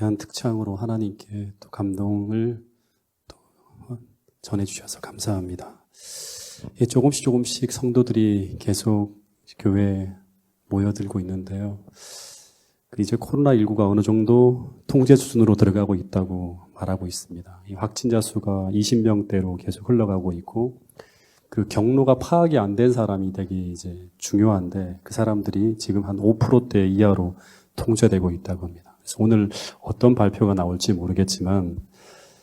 귀한 특창으로 하나님께 또 감동을 또 전해주셔서 감사합니다. 조금씩 성도들이 계속 교회에 모여들고 있는데요. 이제 코로나19가 어느 정도 통제 수준으로 들어가고 있다고 말하고 있습니다. 이 확진자 수가 20명대로 계속 흘러가고 있고, 그 경로가 파악이 안 된 사람이 되게 이제 중요한데, 그 사람들이 지금 한 5%대 이하로 통제되고 있다고 합니다. 그래서 오늘 어떤 발표가 나올지 모르겠지만,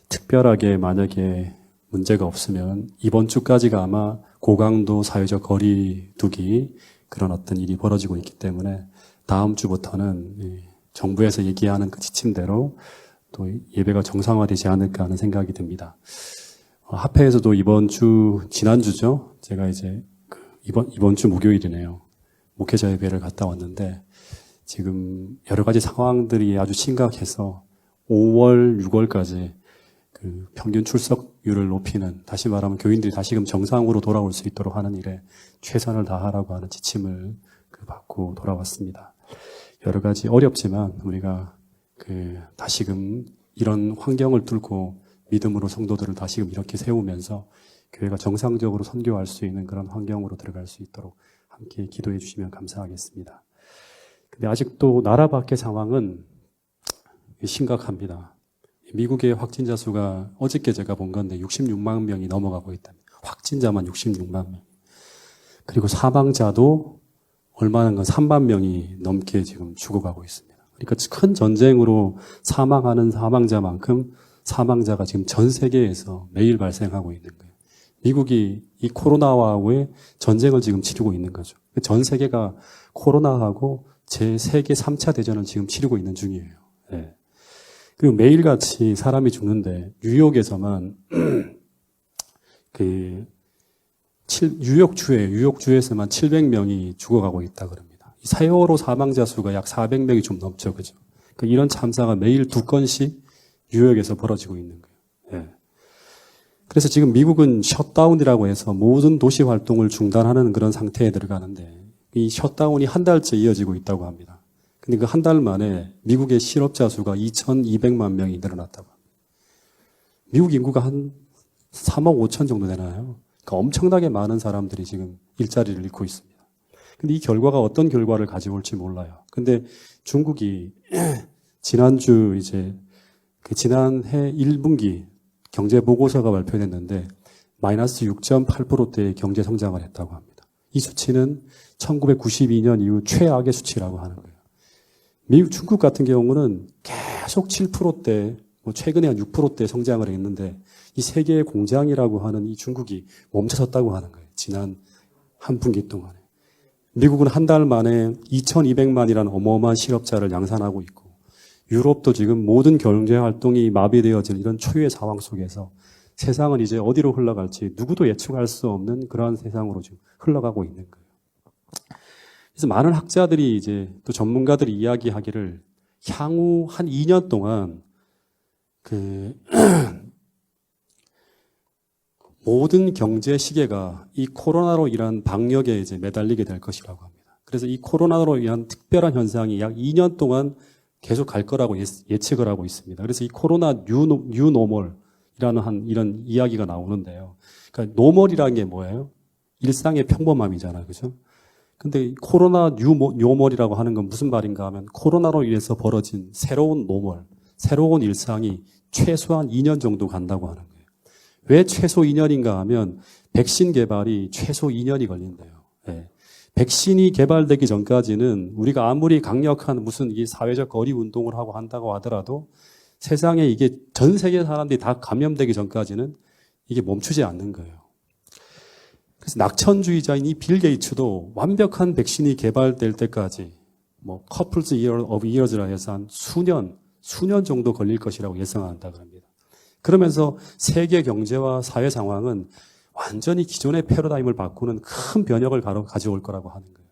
특별하게 만약에 문제가 없으면 이번 주까지가 아마 고강도 사회적 거리 두기 그런 어떤 일이 벌어지고 있기 때문에 다음 주부터는 정부에서 얘기하는 그 지침대로 또 예배가 정상화되지 않을까 하는 생각이 듭니다. 합회에서도 지난주죠. 제가 이제 이번 주 목요일이네요. 목회자 예배를 갔다 왔는데 지금 여러 가지 상황들이 아주 심각해서 5월, 6월까지 그 평균 출석률을 높이는, 다시 말하면 교인들이 다시금 정상으로 돌아올 수 있도록 하는 일에 최선을 다하라고 하는 지침을 받고 돌아왔습니다. 여러 가지 어렵지만 우리가 다시금 이런 환경을 뚫고 믿음으로 성도들을 다시금 이렇게 세우면서 교회가 정상적으로 선교할 수 있는 그런 환경으로 들어갈 수 있도록 함께 기도해 주시면 감사하겠습니다. 근데 아직도 나라 밖의 상황은 심각합니다. 미국의 확진자 수가 어저께 제가 본 건데 66만 명이 넘어가고 있답니다. 확진자만 66만 명. 그리고 사망자도 얼마나 건 3만 명이 넘게 지금 죽어가고 있습니다. 그러니까 큰 전쟁으로 사망하는 사망자만큼 사망자가 지금 전 세계에서 매일 발생하고 있는 거예요. 미국이 이 코로나와의 전쟁을 지금 치르고 있는 거죠. 전 세계가 코로나하고 제3계 3차 대전을 지금 치르고 있는 중이에요. 네. 그리고 매일같이 사람이 죽는데 뉴욕에서만 뉴욕주에서만 700명이 죽어가고 있다 그럽니다. 세월호 사망자 수가 약 400명이 좀 넘죠, 그죠? 그러니까 이런 참사가 매일 2건씩 뉴욕에서 벌어지고 있는 거예요. 예. 그래서 지금 미국은 셧다운이라고 해서 모든 도시 활동을 중단하는 그런 상태에 들어가는데, 이 셧다운이 한 달째 이어지고 있다고 합니다. 근데 그 한 달 만에 미국의 실업자 수가 2,200만 명이 늘어났다고 합니다. 미국 인구가 한 3억 5천 정도 되나요? 그러니까 엄청나게 많은 사람들이 지금 일자리를 잃고 있습니다. 근데 이 결과가 어떤 결과를 가져올지 몰라요. 근데 중국이 지난주 지난해 1분기 경제 보고서가 발표됐는데 마이너스 6.8%대의 경제 성장을 했다고 합니다. 이 수치는 1992년 이후 최악의 수치라고 하는 거예요. 중국 같은 경우는 계속 7%대, 최근에 한 6%대 성장을 했는데 이 세계의 공장이라고 하는 이 중국이 멈춰섰다고 하는 거예요. 지난 한 분기 동안에. 미국은 한 달 만에 2,200만이라는 어마어마한 실업자를 양산하고 있고, 유럽도 지금 모든 경제 활동이 마비되어진 이런 초유의 상황 속에서 세상은 이제 어디로 흘러갈지 누구도 예측할 수 없는 그러한 세상으로 지금 흘러가고 있는 거예요. 그래서 많은 학자들이 또 전문가들이 이야기하기를 향후 한 2년 동안 모든 경제 시계가 이 코로나로 인한 방역에 매달리게 될 것이라고 합니다. 그래서 이 코로나로 인한 특별한 현상이 약 2년 동안 계속 갈 거라고 예측을 하고 있습니다. 그래서 이 코로나 뉴노멀이라는 이런 이야기가 나오는데요. 그러니까 노멀이라는 게 뭐예요? 일상의 평범함이잖아요. 그죠? 근데 코로나 뉴노멀이라고 하는 건 무슨 말인가 하면 코로나로 인해서 벌어진 새로운 노멀, 새로운 일상이 최소한 2년 정도 간다고 하는 거예요. 왜 최소 2년인가 하면 백신 개발이 최소 2년이 걸린대요. 네. 백신이 개발되기 전까지는 우리가 아무리 강력한 무슨 이 사회적 거리 운동을 하고 한다고 하더라도 세상에 이게 전 세계 사람들이 다 감염되기 전까지는 이게 멈추지 않는 거예요. 그래서 낙천주의자인 이 빌 게이츠도 완벽한 백신이 개발될 때까지 couples of years라 해서 한 수년 정도 걸릴 것이라고 예상한다 그럽니다. 그러면서 세계 경제와 사회 상황은 완전히 기존의 패러다임을 바꾸는 큰 변혁을 가져올 거라고 하는 거예요.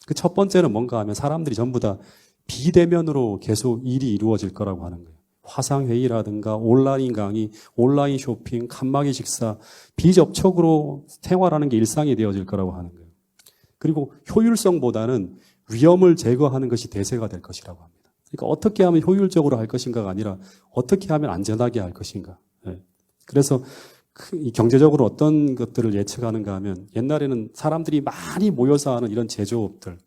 그 첫 번째는 뭔가 하면 사람들이 전부 다 비대면으로 계속 일이 이루어질 거라고 하는 거예요. 화상회의라든가 온라인 강의, 온라인 쇼핑, 칸막이 식사, 비접촉으로 생활하는 게 일상이 되어질 거라고 하는 거예요. 그리고 효율성보다는 위험을 제거하는 것이 대세가 될 것이라고 합니다. 그러니까 어떻게 하면 효율적으로 할 것인가가 아니라 어떻게 하면 안전하게 할 것인가. 예. 그래서 이 경제적으로 어떤 것들을 예측하는가 하면 옛날에는 사람들이 많이 모여서 하는 이런 제조업들,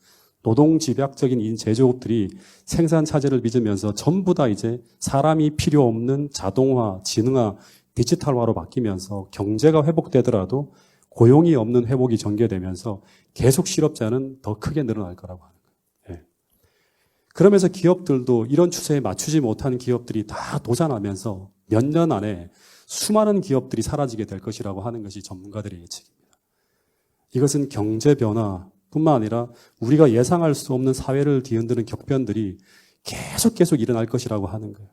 노동집약적인 이 제조업들이 생산 차질을 빚으면서 전부 다 이제 사람이 필요 없는 자동화, 지능화, 디지털화로 바뀌면서 경제가 회복되더라도 고용이 없는 회복이 전개되면서 계속 실업자는 더 크게 늘어날 거라고 하는 거예요. 예. 그러면서 기업들도 이런 추세에 맞추지 못한 기업들이 다 도산하면서 몇 년 안에 수많은 기업들이 사라지게 될 것이라고 하는 것이 전문가들의 예측입니다. 이것은 경제 변화뿐만 아니라 우리가 예상할 수 없는 사회를 뒤흔드는 격변들이 계속 일어날 것이라고 하는 거예요.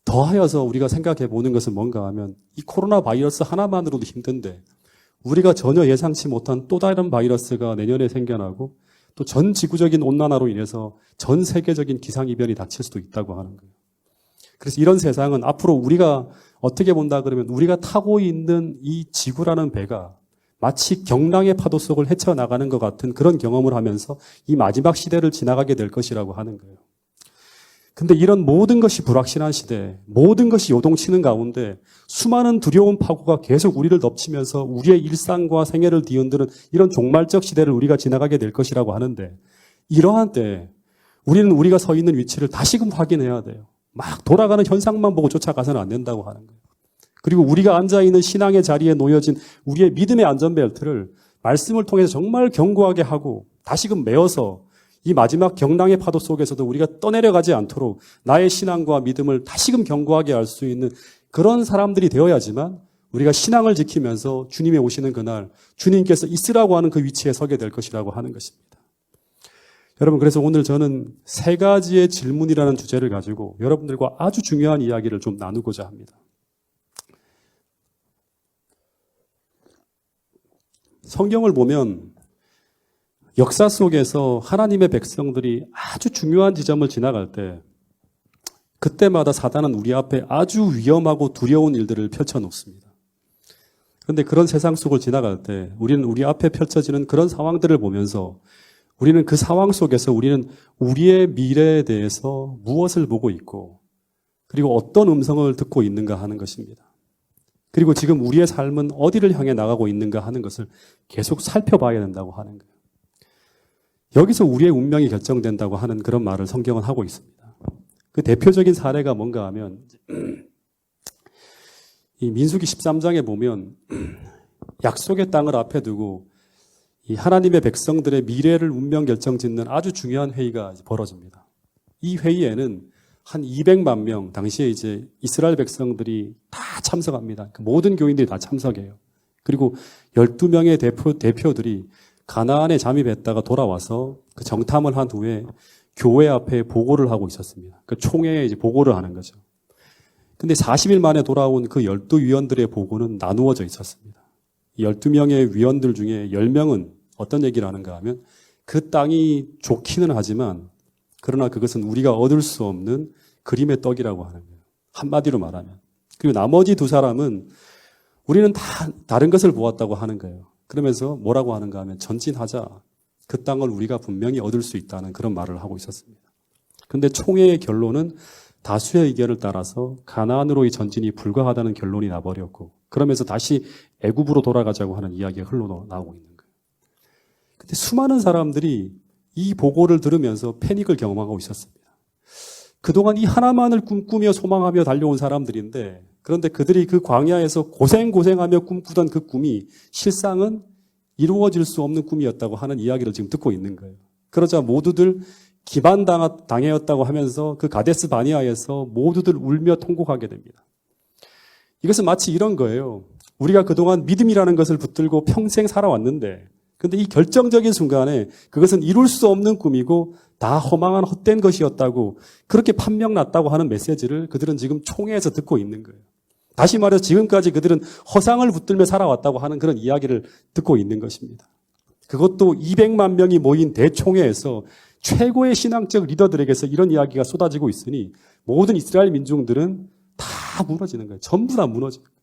더하여서 우리가 생각해 보는 것은 뭔가 하면 이 코로나 바이러스 하나만으로도 힘든데 우리가 전혀 예상치 못한 또 다른 바이러스가 내년에 생겨나고 또 전 지구적인 온난화로 인해서 전 세계적인 기상이변이 닥칠 수도 있다고 하는 거예요. 그래서 이런 세상은 앞으로 우리가 어떻게 본다 그러면 우리가 타고 있는 이 지구라는 배가 마치 경랑의 파도 속을 헤쳐나가는 것 같은 그런 경험을 하면서 이 마지막 시대를 지나가게 될 것이라고 하는 거예요. 근데 이런 모든 것이 불확실한 시대, 모든 것이 요동치는 가운데 수많은 두려운 파고가 계속 우리를 덮치면서 우리의 일상과 생애를 뒤흔드는 이런 종말적 시대를 우리가 지나가게 될 것이라고 하는데 이러한 때 우리는 우리가 서 있는 위치를 다시금 확인해야 돼요. 막 돌아가는 현상만 보고 쫓아가서는 안 된다고 하는 거예요. 그리고 우리가 앉아있는 신앙의 자리에 놓여진 우리의 믿음의 안전벨트를 말씀을 통해서 정말 견고하게 하고 다시금 메어서 이 마지막 경랑의 파도 속에서도 우리가 떠내려가지 않도록 나의 신앙과 믿음을 다시금 견고하게 할 수 있는 그런 사람들이 되어야지만 우리가 신앙을 지키면서 주님이 오시는 그날 주님께서 있으라고 하는 그 위치에 서게 될 것이라고 하는 것입니다. 여러분, 그래서 오늘 저는 세 가지의 질문이라는 주제를 가지고 여러분들과 아주 중요한 이야기를 좀 나누고자 합니다. 성경을 보면 역사 속에서 하나님의 백성들이 아주 중요한 지점을 지나갈 때 그때마다 사단은 우리 앞에 아주 위험하고 두려운 일들을 펼쳐놓습니다. 그런데 그런 세상 속을 지나갈 때 우리는 우리 앞에 펼쳐지는 그런 상황들을 보면서 우리는 그 상황 속에서 우리는 우리의 미래에 대해서 무엇을 보고 있고 그리고 어떤 음성을 듣고 있는가 하는 것입니다. 그리고 지금 우리의 삶은 어디를 향해 나가고 있는가 하는 것을 계속 살펴봐야 된다고 하는 거예요. 여기서 우리의 운명이 결정된다고 하는 그런 말을 성경은 하고 있습니다. 그 대표적인 사례가 뭔가 하면 이 민수기 13장에 보면 약속의 땅을 앞에 두고 이 하나님의 백성들의 미래를 운명 결정짓는 아주 중요한 회의가 벌어집니다. 이 회의에는 한 200만 명, 당시에 이제 이스라엘 백성들이 다 참석합니다. 모든 교인들이 다 참석해요. 그리고 12명의 대표들이 가나안에 잠입했다가 돌아와서 그 정탐을 한 후에 교회 앞에 보고를 하고 있었습니다. 그 총회에 이제 보고를 하는 거죠. 근데 40일 만에 돌아온 그 12위원들의 보고는 나누어져 있었습니다. 이 12명의 위원들 중에 10명은 어떤 얘기를 하는가 하면 그 땅이 좋기는 하지만 그러나 그것은 우리가 얻을 수 없는 그림의 떡이라고 하는 거예요. 한마디로 말하면. 그리고 나머지 두 사람은 우리는 다 다른 것을 보았다고 하는 거예요. 그러면서 뭐라고 하는가 하면 전진하자. 그 땅을 우리가 분명히 얻을 수 있다는 그런 말을 하고 있었습니다. 그런데 총회의 결론은 다수의 의견을 따라서 가나안으로의 전진이 불가하다는 결론이 나버렸고 그러면서 다시 애굽으로 돌아가자고 하는 이야기가 흘러나오고 있는 거예요. 근데 수많은 사람들이 이 보고를 들으면서 패닉을 경험하고 있었습니다. 그동안 이 하나만을 꿈꾸며 소망하며 달려온 사람들인데 그런데 그들이 그 광야에서 고생하며 꿈꾸던 그 꿈이 실상은 이루어질 수 없는 꿈이었다고 하는 이야기를 지금 듣고 있는 거예요. 그러자 모두들 기만당했다고 하면서 그 가데스 바니아에서 모두들 울며 통곡하게 됩니다. 이것은 마치 이런 거예요. 우리가 그동안 믿음이라는 것을 붙들고 평생 살아왔는데 그런데 이 결정적인 순간에 그것은 이룰 수 없는 꿈이고 다 허망한 헛된 것이었다고 그렇게 판명났다고 하는 메시지를 그들은 지금 총회에서 듣고 있는 거예요. 다시 말해서 지금까지 그들은 허상을 붙들며 살아왔다고 하는 그런 이야기를 듣고 있는 것입니다. 그것도 200만 명이 모인 대총회에서 최고의 신앙적 리더들에게서 이런 이야기가 쏟아지고 있으니 모든 이스라엘 민중들은 다 무너지는 거예요. 전부 다 무너지는 거예요.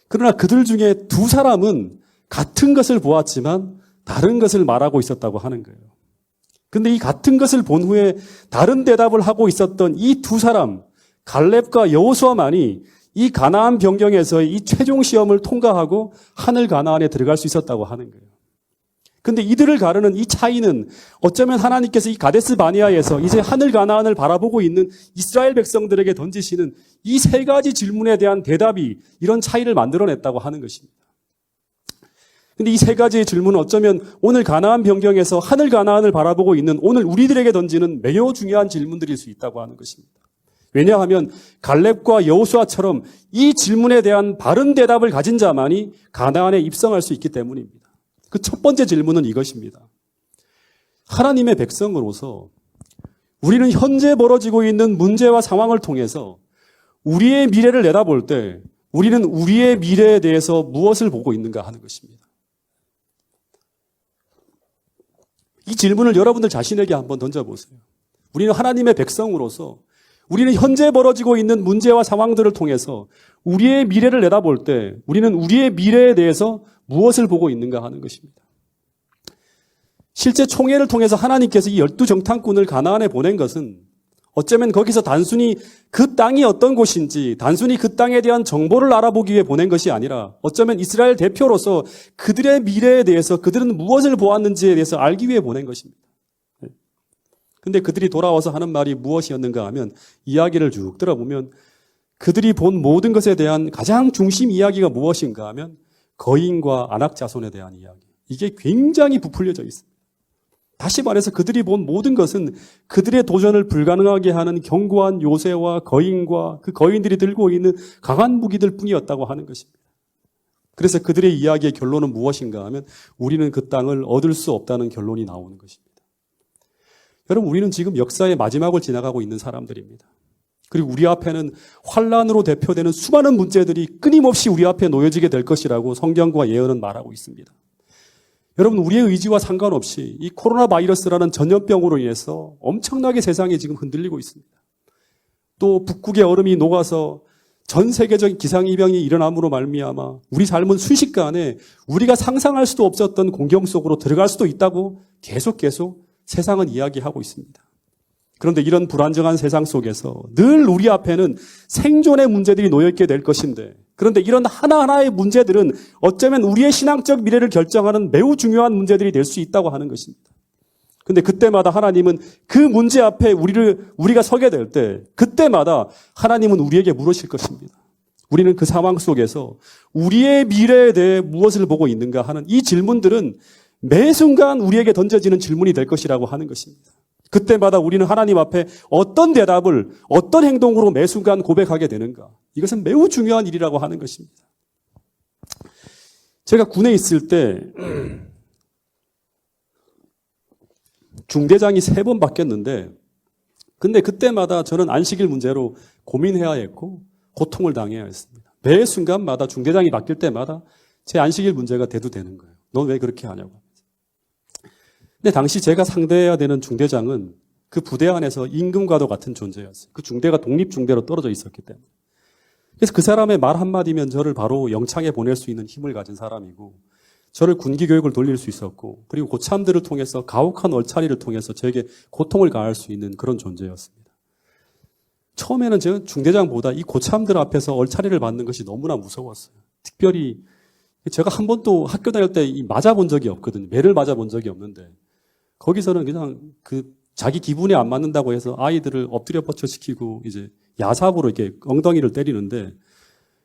그러나 그들 중에 두 사람은 같은 것을 보았지만 다른 것을 말하고 있었다고 하는 거예요. 근데 이 같은 것을 본 후에 다른 대답을 하고 있었던 이 두 사람, 갈렙과 여호수아만이 이 가나안 변경에서의 이 최종 시험을 통과하고 하늘 가나안에 들어갈 수 있었다고 하는 거예요. 근데 이들을 가르는 이 차이는 어쩌면 하나님께서 이 가데스 바네아에서 이제 하늘 가나안을 바라보고 있는 이스라엘 백성들에게 던지시는 이 세 가지 질문에 대한 대답이 이런 차이를 만들어냈다고 하는 것입니다. 근데 이 세 가지의 질문은 어쩌면 오늘 가나안 변경에서 하늘 가나안을 바라보고 있는 오늘 우리들에게 던지는 매우 중요한 질문들일 수 있다고 하는 것입니다. 왜냐하면 갈렙과 여호수아처럼 이 질문에 대한 바른 대답을 가진 자만이 가나안에 입성할 수 있기 때문입니다. 그 첫 번째 질문은 이것입니다. 하나님의 백성으로서 우리는 현재 벌어지고 있는 문제와 상황을 통해서 우리의 미래를 내다볼 때 우리는 우리의 미래에 대해서 무엇을 보고 있는가 하는 것입니다. 이 질문을 여러분들 자신에게 한번 던져보세요. 우리는 하나님의 백성으로서 우리는 현재 벌어지고 있는 문제와 상황들을 통해서 우리의 미래를 내다볼 때 우리는 우리의 미래에 대해서 무엇을 보고 있는가 하는 것입니다. 실제 총회를 통해서 하나님께서 이 12정탐꾼을 가나안에 보낸 것은 어쩌면 거기서 단순히 그 땅이 어떤 곳인지 단순히 그 땅에 대한 정보를 알아보기 위해 보낸 것이 아니라 어쩌면 이스라엘 대표로서 그들의 미래에 대해서 그들은 무엇을 보았는지에 대해서 알기 위해 보낸 것입니다. 근데 그들이 돌아와서 하는 말이 무엇이었는가 하면 이야기를 쭉 들어보면 그들이 본 모든 것에 대한 가장 중심 이야기가 무엇인가 하면 거인과 안악자손에 대한 이야기. 이게 굉장히 부풀려져 있습니다. 다시 말해서 그들이 본 모든 것은 그들의 도전을 불가능하게 하는 견고한 요새와 거인과 그 거인들이 들고 있는 강한 무기들 뿐이었다고 하는 것입니다. 그래서 그들의 이야기의 결론은 무엇인가 하면 우리는 그 땅을 얻을 수 없다는 결론이 나오는 것입니다. 여러분, 우리는 지금 역사의 마지막을 지나가고 있는 사람들입니다. 그리고 우리 앞에는 환란으로 대표되는 수많은 문제들이 끊임없이 우리 앞에 놓여지게 될 것이라고 성경과 예언은 말하고 있습니다. 여러분, 우리의 의지와 상관없이 이 코로나 바이러스라는 전염병으로 인해서 엄청나게 세상이 지금 흔들리고 있습니다. 또 북극의 얼음이 녹아서 전 세계적인 기상이병이 일어남으로 말미암아 우리 삶은 순식간에 우리가 상상할 수도 없었던 공경 속으로 들어갈 수도 있다고 계속 세상은 이야기하고 있습니다. 그런데 이런 불안정한 세상 속에서 늘 우리 앞에는 생존의 문제들이 놓여있게 될 것인데 그런데 이런 하나하나의 문제들은 어쩌면 우리의 신앙적 미래를 결정하는 매우 중요한 문제들이 될 수 있다고 하는 것입니다. 그런데 그때마다 하나님은 그 문제 앞에 우리가 서게 될 때 그때마다 하나님은 우리에게 물으실 것입니다. 우리는 그 상황 속에서 우리의 미래에 대해 무엇을 보고 있는가 하는 이 질문들은 매 순간 우리에게 던져지는 질문이 될 것이라고 하는 것입니다. 그때마다 우리는 하나님 앞에 어떤 대답을 어떤 행동으로 매 순간 고백하게 되는가. 이것은 매우 중요한 일이라고 하는 것입니다. 제가 군에 있을 때 중대장이 3번 바뀌었는데 근데 그때마다 저는 안식일 문제로 고민해야 했고 고통을 당해야 했습니다. 매 순간마다 중대장이 바뀔 때마다 제 안식일 문제가 대두되는 거예요. 넌 왜 그렇게 하냐고. 근데 당시 제가 상대해야 되는 중대장은 그 부대 안에서 임금과도 같은 존재였어요. 그 중대가 독립중대로 떨어져 있었기 때문에. 그래서 그 사람의 말 한마디면 저를 바로 영창에 보낼 수 있는 힘을 가진 사람이고 저를 군기 교육을 돌릴 수 있었고 그리고 고참들을 통해서 가혹한 얼차리를 통해서 저에게 고통을 가할 수 있는 그런 존재였습니다. 처음에는 제가 중대장보다 이 고참들 앞에서 얼차리를 받는 것이 너무나 무서웠어요. 특별히 제가 한 번도 학교 다닐 때 맞아본 적이 없거든요. 매를 맞아본 적이 없는데 거기서는 그냥 자기 기분에 안 맞는다고 해서 아이들을 엎드려 뻗쳐시키고 이제 야삽으로 이렇게 엉덩이를 때리는데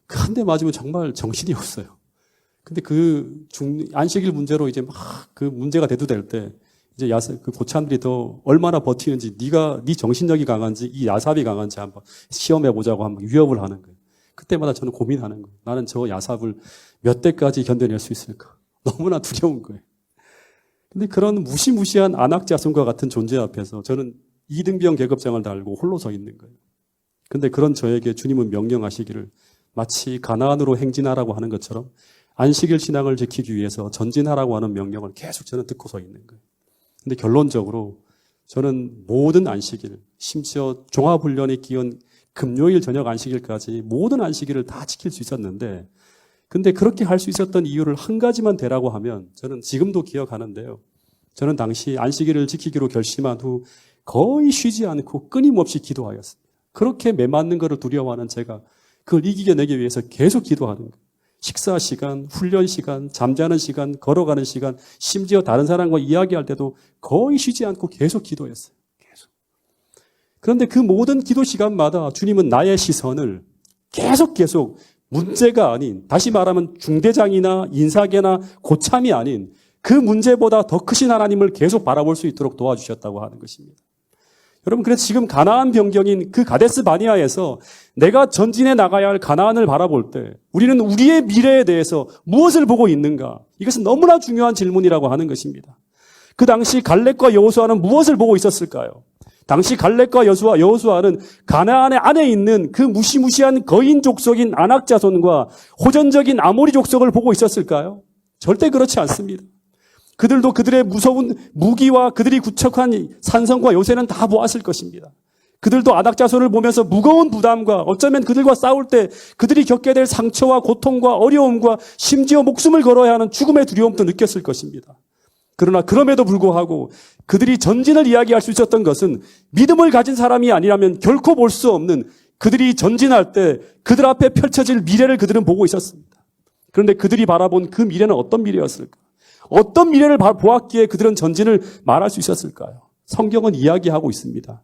그 한 대 맞으면 정말 정신이 없어요. 근데 안식일 문제로 이제 막 그 문제가 대두될 때 이제 그 고참들이 더 얼마나 버티는지 네 정신력이 강한지 이 야삽이 강한지 한번 시험해 보자고 한번 위협을 하는 거예요. 그때마다 저는 고민하는 거예요. 나는 저 야삽을 몇 대까지 견뎌낼 수 있을까? 너무나 두려운 거예요. 근데 그런 무시무시한 안악자손과 같은 존재 앞에서 저는 이등병 계급장을 달고 홀로 서 있는 거예요. 근데 그런 저에게 주님은 명령하시기를 마치 가나안으로 행진하라고 하는 것처럼 안식일 신앙을 지키기 위해서 전진하라고 하는 명령을 계속 저는 듣고 서 있는 거예요. 근데 결론적으로 저는 모든 안식일, 심지어 종합훈련에 끼운 금요일 저녁 안식일까지 모든 안식일을 다 지킬 수 있었는데 근데 그렇게 할 수 있었던 이유를 한 가지만 대라고 하면 저는 지금도 기억하는데요. 저는 당시 안식일을 지키기로 결심한 후 거의 쉬지 않고 끊임없이 기도하였습니다. 그렇게 매맞는 것을 두려워하는 제가 그걸 이기겨내기 위해서 계속 기도하는 거예요. 식사 시간, 훈련 시간, 잠자는 시간, 걸어가는 시간, 심지어 다른 사람과 이야기할 때도 거의 쉬지 않고 계속 기도했어요. 계속. 그런데 그 모든 기도 시간마다 주님은 나의 시선을 계속 문제가 아닌, 다시 말하면 중대장이나 인사계나 고참이 아닌 그 문제보다 더 크신 하나님을 계속 바라볼 수 있도록 도와주셨다고 하는 것입니다. 여러분, 그래서 지금 가나안 병경인 그 가데스 바니아에서 내가 전진해 나가야 할 가나안을 바라볼 때 우리는 우리의 미래에 대해서 무엇을 보고 있는가? 이것은 너무나 중요한 질문이라고 하는 것입니다. 그 당시 갈렙과 여호수아는 무엇을 보고 있었을까요? 당시 갈렙과 여호수아는 가나안 안에 있는 그 무시무시한 거인 족속인 아낙 자손과 호전적인 아모리 족속을 보고 있었을까요? 절대 그렇지 않습니다. 그들도 그들의 무서운 무기와 그들이 구축한 산성과 요새는 다 보았을 것입니다. 그들도 아낙 자손을 보면서 무거운 부담과 어쩌면 그들과 싸울 때 그들이 겪게 될 상처와 고통과 어려움과 심지어 목숨을 걸어야 하는 죽음의 두려움도 느꼈을 것입니다. 그러나 그럼에도 불구하고 그들이 전진을 이야기할 수 있었던 것은 믿음을 가진 사람이 아니라면 결코 볼 수 없는 그들이 전진할 때 그들 앞에 펼쳐질 미래를 그들은 보고 있었습니다. 그런데 그들이 바라본 그 미래는 어떤 미래였을까? 어떤 미래를 보았기에 그들은 전진을 말할 수 있었을까요? 성경은 이야기하고 있습니다.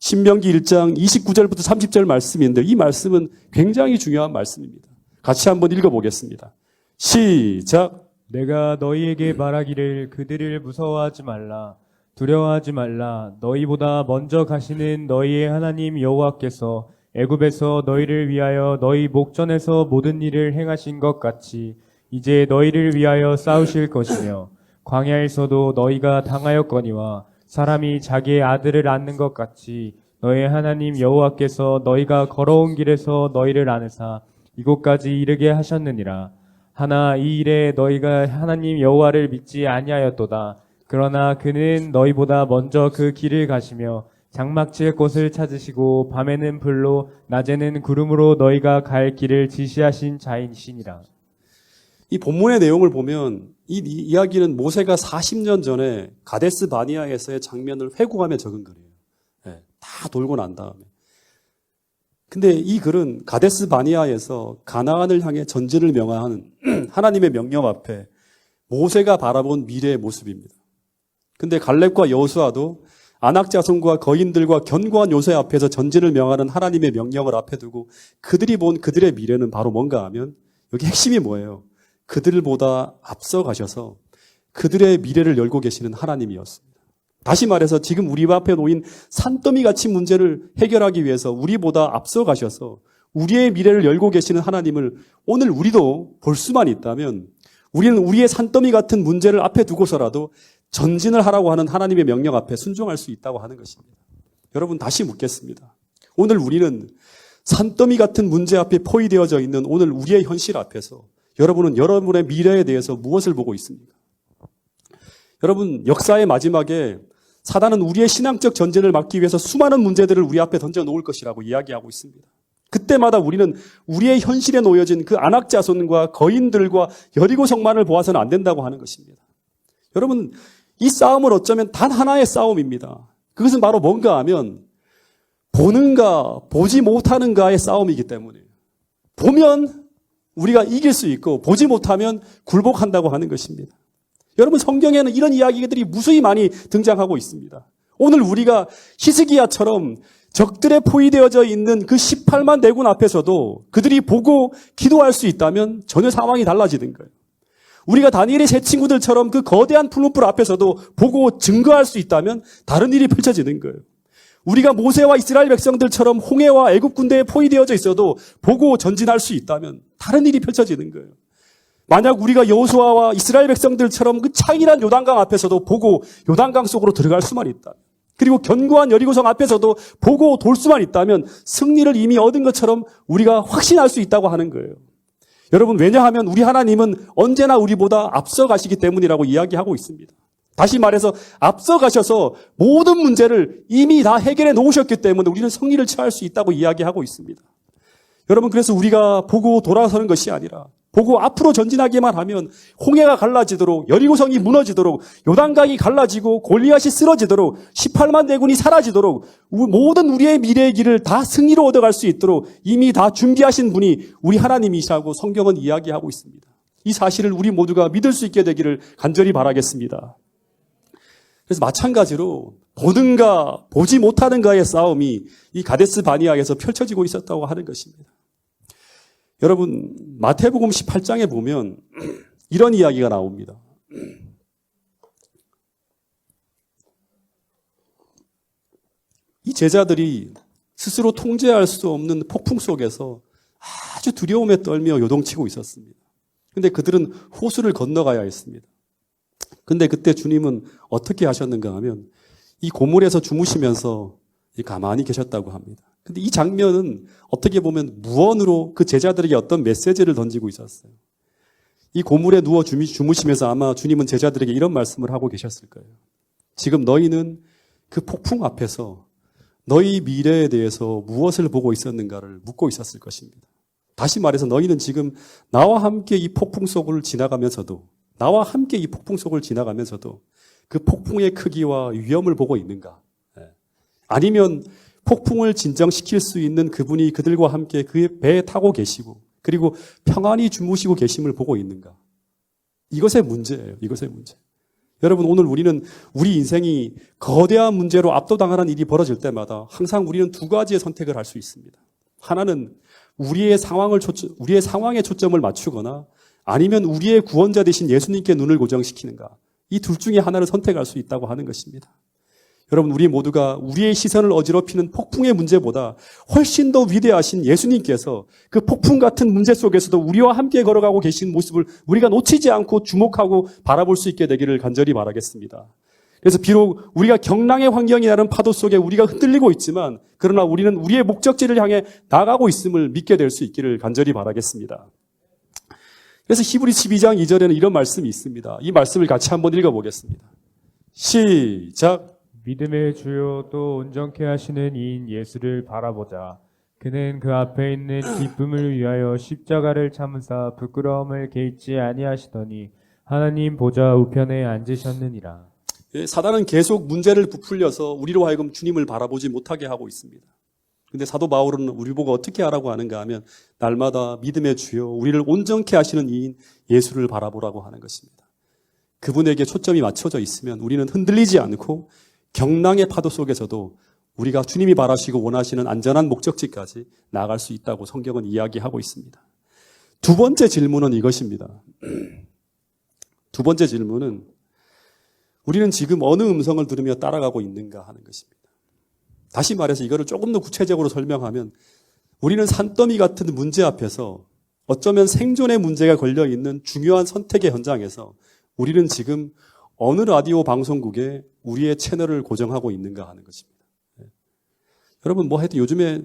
신명기 1장 29절부터 30절 말씀인데 이 말씀은 굉장히 중요한 말씀입니다. 같이 한번 읽어보겠습니다. 시작. 내가 너희에게 말하기를 그들을 무서워하지 말라. 두려워하지 말라. 너희보다 먼저 가시는 너희의 하나님 여호와께서 애굽에서 너희를 위하여 너희 목전에서 모든 일을 행하신 것 같이 이제 너희를 위하여 싸우실 것이며 광야에서도 너희가 당하였거니와 사람이 자기의 아들을 안는 것 같이 너희 하나님 여호와께서 너희가 걸어온 길에서 너희를 안으사 이곳까지 이르게 하셨느니라. 하나 이 일에 너희가 하나님 여호와를 믿지 아니하였도다. 그러나 그는 너희보다 먼저 그 길을 가시며 장막칠 곳을 찾으시고 밤에는 불로 낮에는 구름으로 너희가 갈 길을 지시하신 자이시니라. 이 본문의 내용을 보면 이 이야기는 모세가 40년 전에 가데스 바니아에서의 장면을 회고하며 적은 글이에요. 네, 다 돌고 난 다음에. 근데 이 글은 가데스 바니아에서 가나안을 향해 전진을 명하는 하나님의 명령 앞에 모세가 바라본 미래의 모습입니다. 근데 갈렙과 여호수아도 아낙 자손과 거인들과 견고한 요새 앞에서 전진을 명하는 하나님의 명령을 앞에 두고 그들이 본 그들의 미래는 바로 뭔가 하면 여기 핵심이 뭐예요? 그들보다 앞서 가셔서 그들의 미래를 열고 계시는 하나님이었습니다. 다시 말해서 지금 우리 앞에 놓인 산더미 같이 문제를 해결하기 위해서 우리보다 앞서 가셔서 우리의 미래를 열고 계시는 하나님을 오늘 우리도 볼 수만 있다면 우리는 우리의 산더미 같은 문제를 앞에 두고서라도 전진을 하라고 하는 하나님의 명령 앞에 순종할 수 있다고 하는 것입니다. 여러분 다시 묻겠습니다. 오늘 우리는 산더미 같은 문제 앞에 포위되어져 있는 오늘 우리의 현실 앞에서 여러분은 여러분의 미래에 대해서 무엇을 보고 있습니까? 여러분 역사의 마지막에 사단은 우리의 신앙적 전쟁을 막기 위해서 수많은 문제들을 우리 앞에 던져놓을 것이라고 이야기하고 있습니다. 그때마다 우리는 우리의 현실에 놓여진 그 아낙 자손과 거인들과 여리고 성만을 보아서는 안 된다고 하는 것입니다. 여러분 이 싸움은 어쩌면 단 하나의 싸움입니다. 그것은 바로 뭔가 하면 보는가 보지 못하는가의 싸움이기 때문이에요. 보면 우리가 이길 수 있고 보지 못하면 굴복한다고 하는 것입니다. 여러분 성경에는 이런 이야기들이 무수히 많이 등장하고 있습니다. 오늘 우리가 히스기야처럼 적들에 포위되어져 있는 그 18만 대군 앞에서도 그들이 보고 기도할 수 있다면 전혀 상황이 달라지는 거예요. 우리가 다니엘의 세 친구들처럼 그 거대한 풀무불 앞에서도 보고 증거할 수 있다면 다른 일이 펼쳐지는 거예요. 우리가 모세와 이스라엘 백성들처럼 홍해와 애굽 군대에 포위되어져 있어도 보고 전진할 수 있다면 다른 일이 펼쳐지는 거예요. 만약 우리가 여호수아와 이스라엘 백성들처럼 그 창일한 요단강 앞에서도 보고 요단강 속으로 들어갈 수만 있다면 그리고 견고한 여리고성 앞에서도 보고 돌 수만 있다면 승리를 이미 얻은 것처럼 우리가 확신할 수 있다고 하는 거예요. 여러분 왜냐하면 우리 하나님은 언제나 우리보다 앞서 가시기 때문이라고 이야기하고 있습니다. 다시 말해서 앞서 가셔서 모든 문제를 이미 다 해결해 놓으셨기 때문에 우리는 승리를 취할 수 있다고 이야기하고 있습니다. 여러분 그래서 우리가 보고 돌아서는 것이 아니라 보고 앞으로 전진하기만 하면 홍해가 갈라지도록, 여리고성이 무너지도록, 요단강이 갈라지고 골리앗이 쓰러지도록, 18만 대군이 사라지도록, 모든 우리의 미래의 길을 다 승리로 얻어갈 수 있도록 이미 다 준비하신 분이 우리 하나님이시라고 성경은 이야기하고 있습니다. 이 사실을 우리 모두가 믿을 수 있게 되기를 간절히 바라겠습니다. 그래서 마찬가지로 보는가 보지 못하는가의 싸움이 이 가데스 바니아에서 펼쳐지고 있었다고 하는 것입니다. 여러분, 마태복음 18장에 보면 이런 이야기가 나옵니다. 이 제자들이 스스로 통제할 수 없는 폭풍 속에서 아주 두려움에 떨며 요동치고 있었습니다. 근데 그들은 호수를 건너가야 했습니다. 근데 그때 주님은 어떻게 하셨는가 하면 이 고물에서 주무시면서 가만히 계셨다고 합니다. 근데 이 장면은 어떻게 보면 무언으로 그 제자들에게 어떤 메시지를 던지고 있었어요. 이 고물에 누워 주무시면서 아마 주님은 제자들에게 이런 말씀을 하고 계셨을 거예요. 지금 너희는 그 폭풍 앞에서 너희 미래에 대해서 무엇을 보고 있었는가를 묻고 있었을 것입니다. 다시 말해서 너희는 지금 나와 함께 이 폭풍 속을 지나가면서도 그 폭풍의 크기와 위험을 보고 있는가? 아니면 폭풍을 진정시킬 수 있는 그분이 그들과 함께 그 배에 타고 계시고 그리고 평안히 주무시고 계심을 보고 있는가? 이것의 문제예요. 이것의 문제. 여러분, 오늘 우리는 우리 인생이 거대한 문제로 압도당하는 일이 벌어질 때마다 항상 우리는 두 가지의 선택을 할 수 있습니다. 하나는 우리의 상황에 초점을 맞추거나 아니면 우리의 구원자 되신 예수님께 눈을 고정시키는가. 이 둘 중에 하나를 선택할 수 있다고 하는 것입니다. 여러분, 우리 모두가 우리의 시선을 어지럽히는 폭풍의 문제보다 훨씬 더 위대하신 예수님께서 그 폭풍 같은 문제 속에서도 우리와 함께 걸어가고 계신 모습을 우리가 놓치지 않고 주목하고 바라볼 수 있게 되기를 간절히 바라겠습니다. 그래서 비록 우리가 경랑의 환경이 나는 파도 속에 우리가 흔들리고 있지만 그러나 우리는 우리의 목적지를 향해 나가고 있음을 믿게 될 수 있기를 간절히 바라겠습니다. 그래서 히브리서 12장 2절에는 이런 말씀이 있습니다. 이 말씀을 같이 한번 읽어보겠습니다. 시작. 믿음의 주요 또 온전케 하시는 이인 예수를 바라보자. 그는 그 앞에 있는 기쁨을 위하여 십자가를 참으사 부끄러움을 개의치 아니하시더니 하나님 보좌 우편에 앉으셨느니라. 사단은 계속 문제를 부풀려서 우리로 하여금 주님을 바라보지 못하게 하고 있습니다. 근데 사도 바울은 우리 보고 어떻게 하라고 하는가 하면 날마다 믿음의 주여 우리를 온전케 하시는 이인 예수를 바라보라고 하는 것입니다. 그분에게 초점이 맞춰져 있으면 우리는 흔들리지 않고 경랑의 파도 속에서도 우리가 주님이 바라시고 원하시는 안전한 목적지까지 나아갈 수 있다고 성경은 이야기하고 있습니다. 두 번째 질문은 이것입니다. 두 번째 질문은 우리는 지금 어느 음성을 들으며 따라가고 있는가 하는 것입니다. 다시 말해서 이거를 조금 더 구체적으로 설명하면 우리는 산더미 같은 문제 앞에서 어쩌면 생존의 문제가 걸려있는 중요한 선택의 현장에서 우리는 지금 어느 라디오 방송국에 우리의 채널을 고정하고 있는가 하는 것입니다. 여러분, 하여튼 요즘에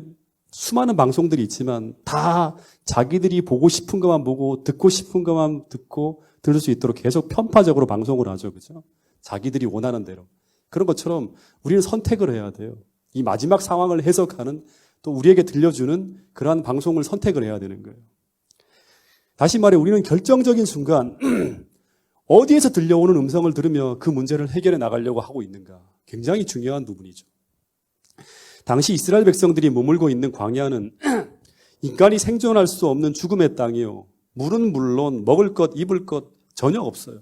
수많은 방송들이 있지만 다 자기들이 보고 싶은 것만 보고 듣고 싶은 것만 듣고 들을 수 있도록 계속 편파적으로 방송을 하죠. 그죠? 자기들이 원하는 대로. 그런 것처럼 우리는 선택을 해야 돼요. 이 마지막 상황을 해석하는 또 우리에게 들려주는 그러한 방송을 선택을 해야 되는 거예요. 다시 말해 우리는 결정적인 순간 어디에서 들려오는 음성을 들으며 그 문제를 해결해 나가려고 하고 있는가. 굉장히 중요한 부분이죠. 당시 이스라엘 백성들이 머물고 있는 광야는 인간이 생존할 수 없는 죽음의 땅이요. 물은 물론 먹을 것, 입을 것 전혀 없어요.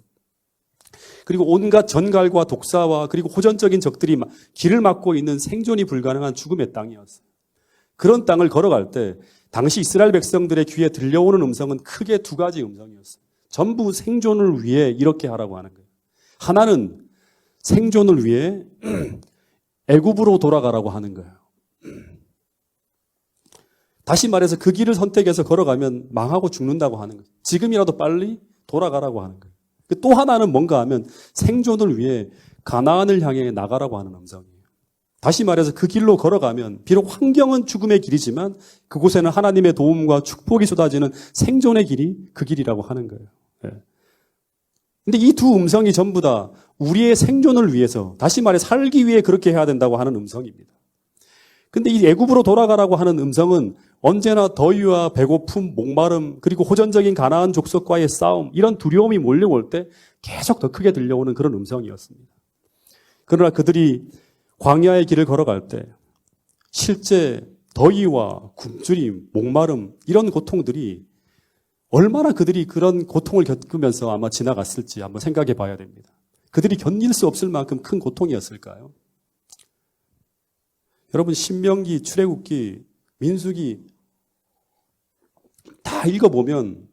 그리고 온갖 전갈과 독사와 그리고 호전적인 적들이 길을 막고 있는 생존이 불가능한 죽음의 땅이었어요. 그런 땅을 걸어갈 때 당시 이스라엘 백성들의 귀에 들려오는 음성은 크게 두 가지 음성이었어요. 전부 생존을 위해 이렇게 하라고 하는 거예요. 하나는 생존을 위해 애굽으로 돌아가라고 하는 거예요. 다시 말해서 그 길을 선택해서 걸어가면 망하고 죽는다고 하는 거예요. 지금이라도 빨리 돌아가라고 하는 거예요. 또 하나는 뭔가 하면 생존을 위해 가나안을 향해 나가라고 하는 음성이에요. 다시 말해서 그 길로 걸어가면 비록 환경은 죽음의 길이지만 그곳에는 하나님의 도움과 축복이 쏟아지는 생존의 길이 그 길이라고 하는 거예요. 근데 이 두 음성이 전부 다 우리의 생존을 위해서, 다시 말해 살기 위해 그렇게 해야 된다고 하는 음성입니다. 근데 이 애굽으로 돌아가라고 하는 음성은 언제나 더위와 배고픔, 목마름, 그리고 호전적인 가나안 족속과의 싸움, 이런 두려움이 몰려올 때 계속 더 크게 들려오는 그런 음성이었습니다. 그러나 그들이 광야의 길을 걸어갈 때 실제 더위와 굶주림, 목마름, 이런 고통들이 얼마나 그들이 그런 고통을 겪으면서 아마 지나갔을지 한번 생각해 봐야 됩니다. 그들이 견딜 수 없을 만큼 큰 고통이었을까요? 여러분, 신명기, 출애굽기, 민수기 다 읽어보면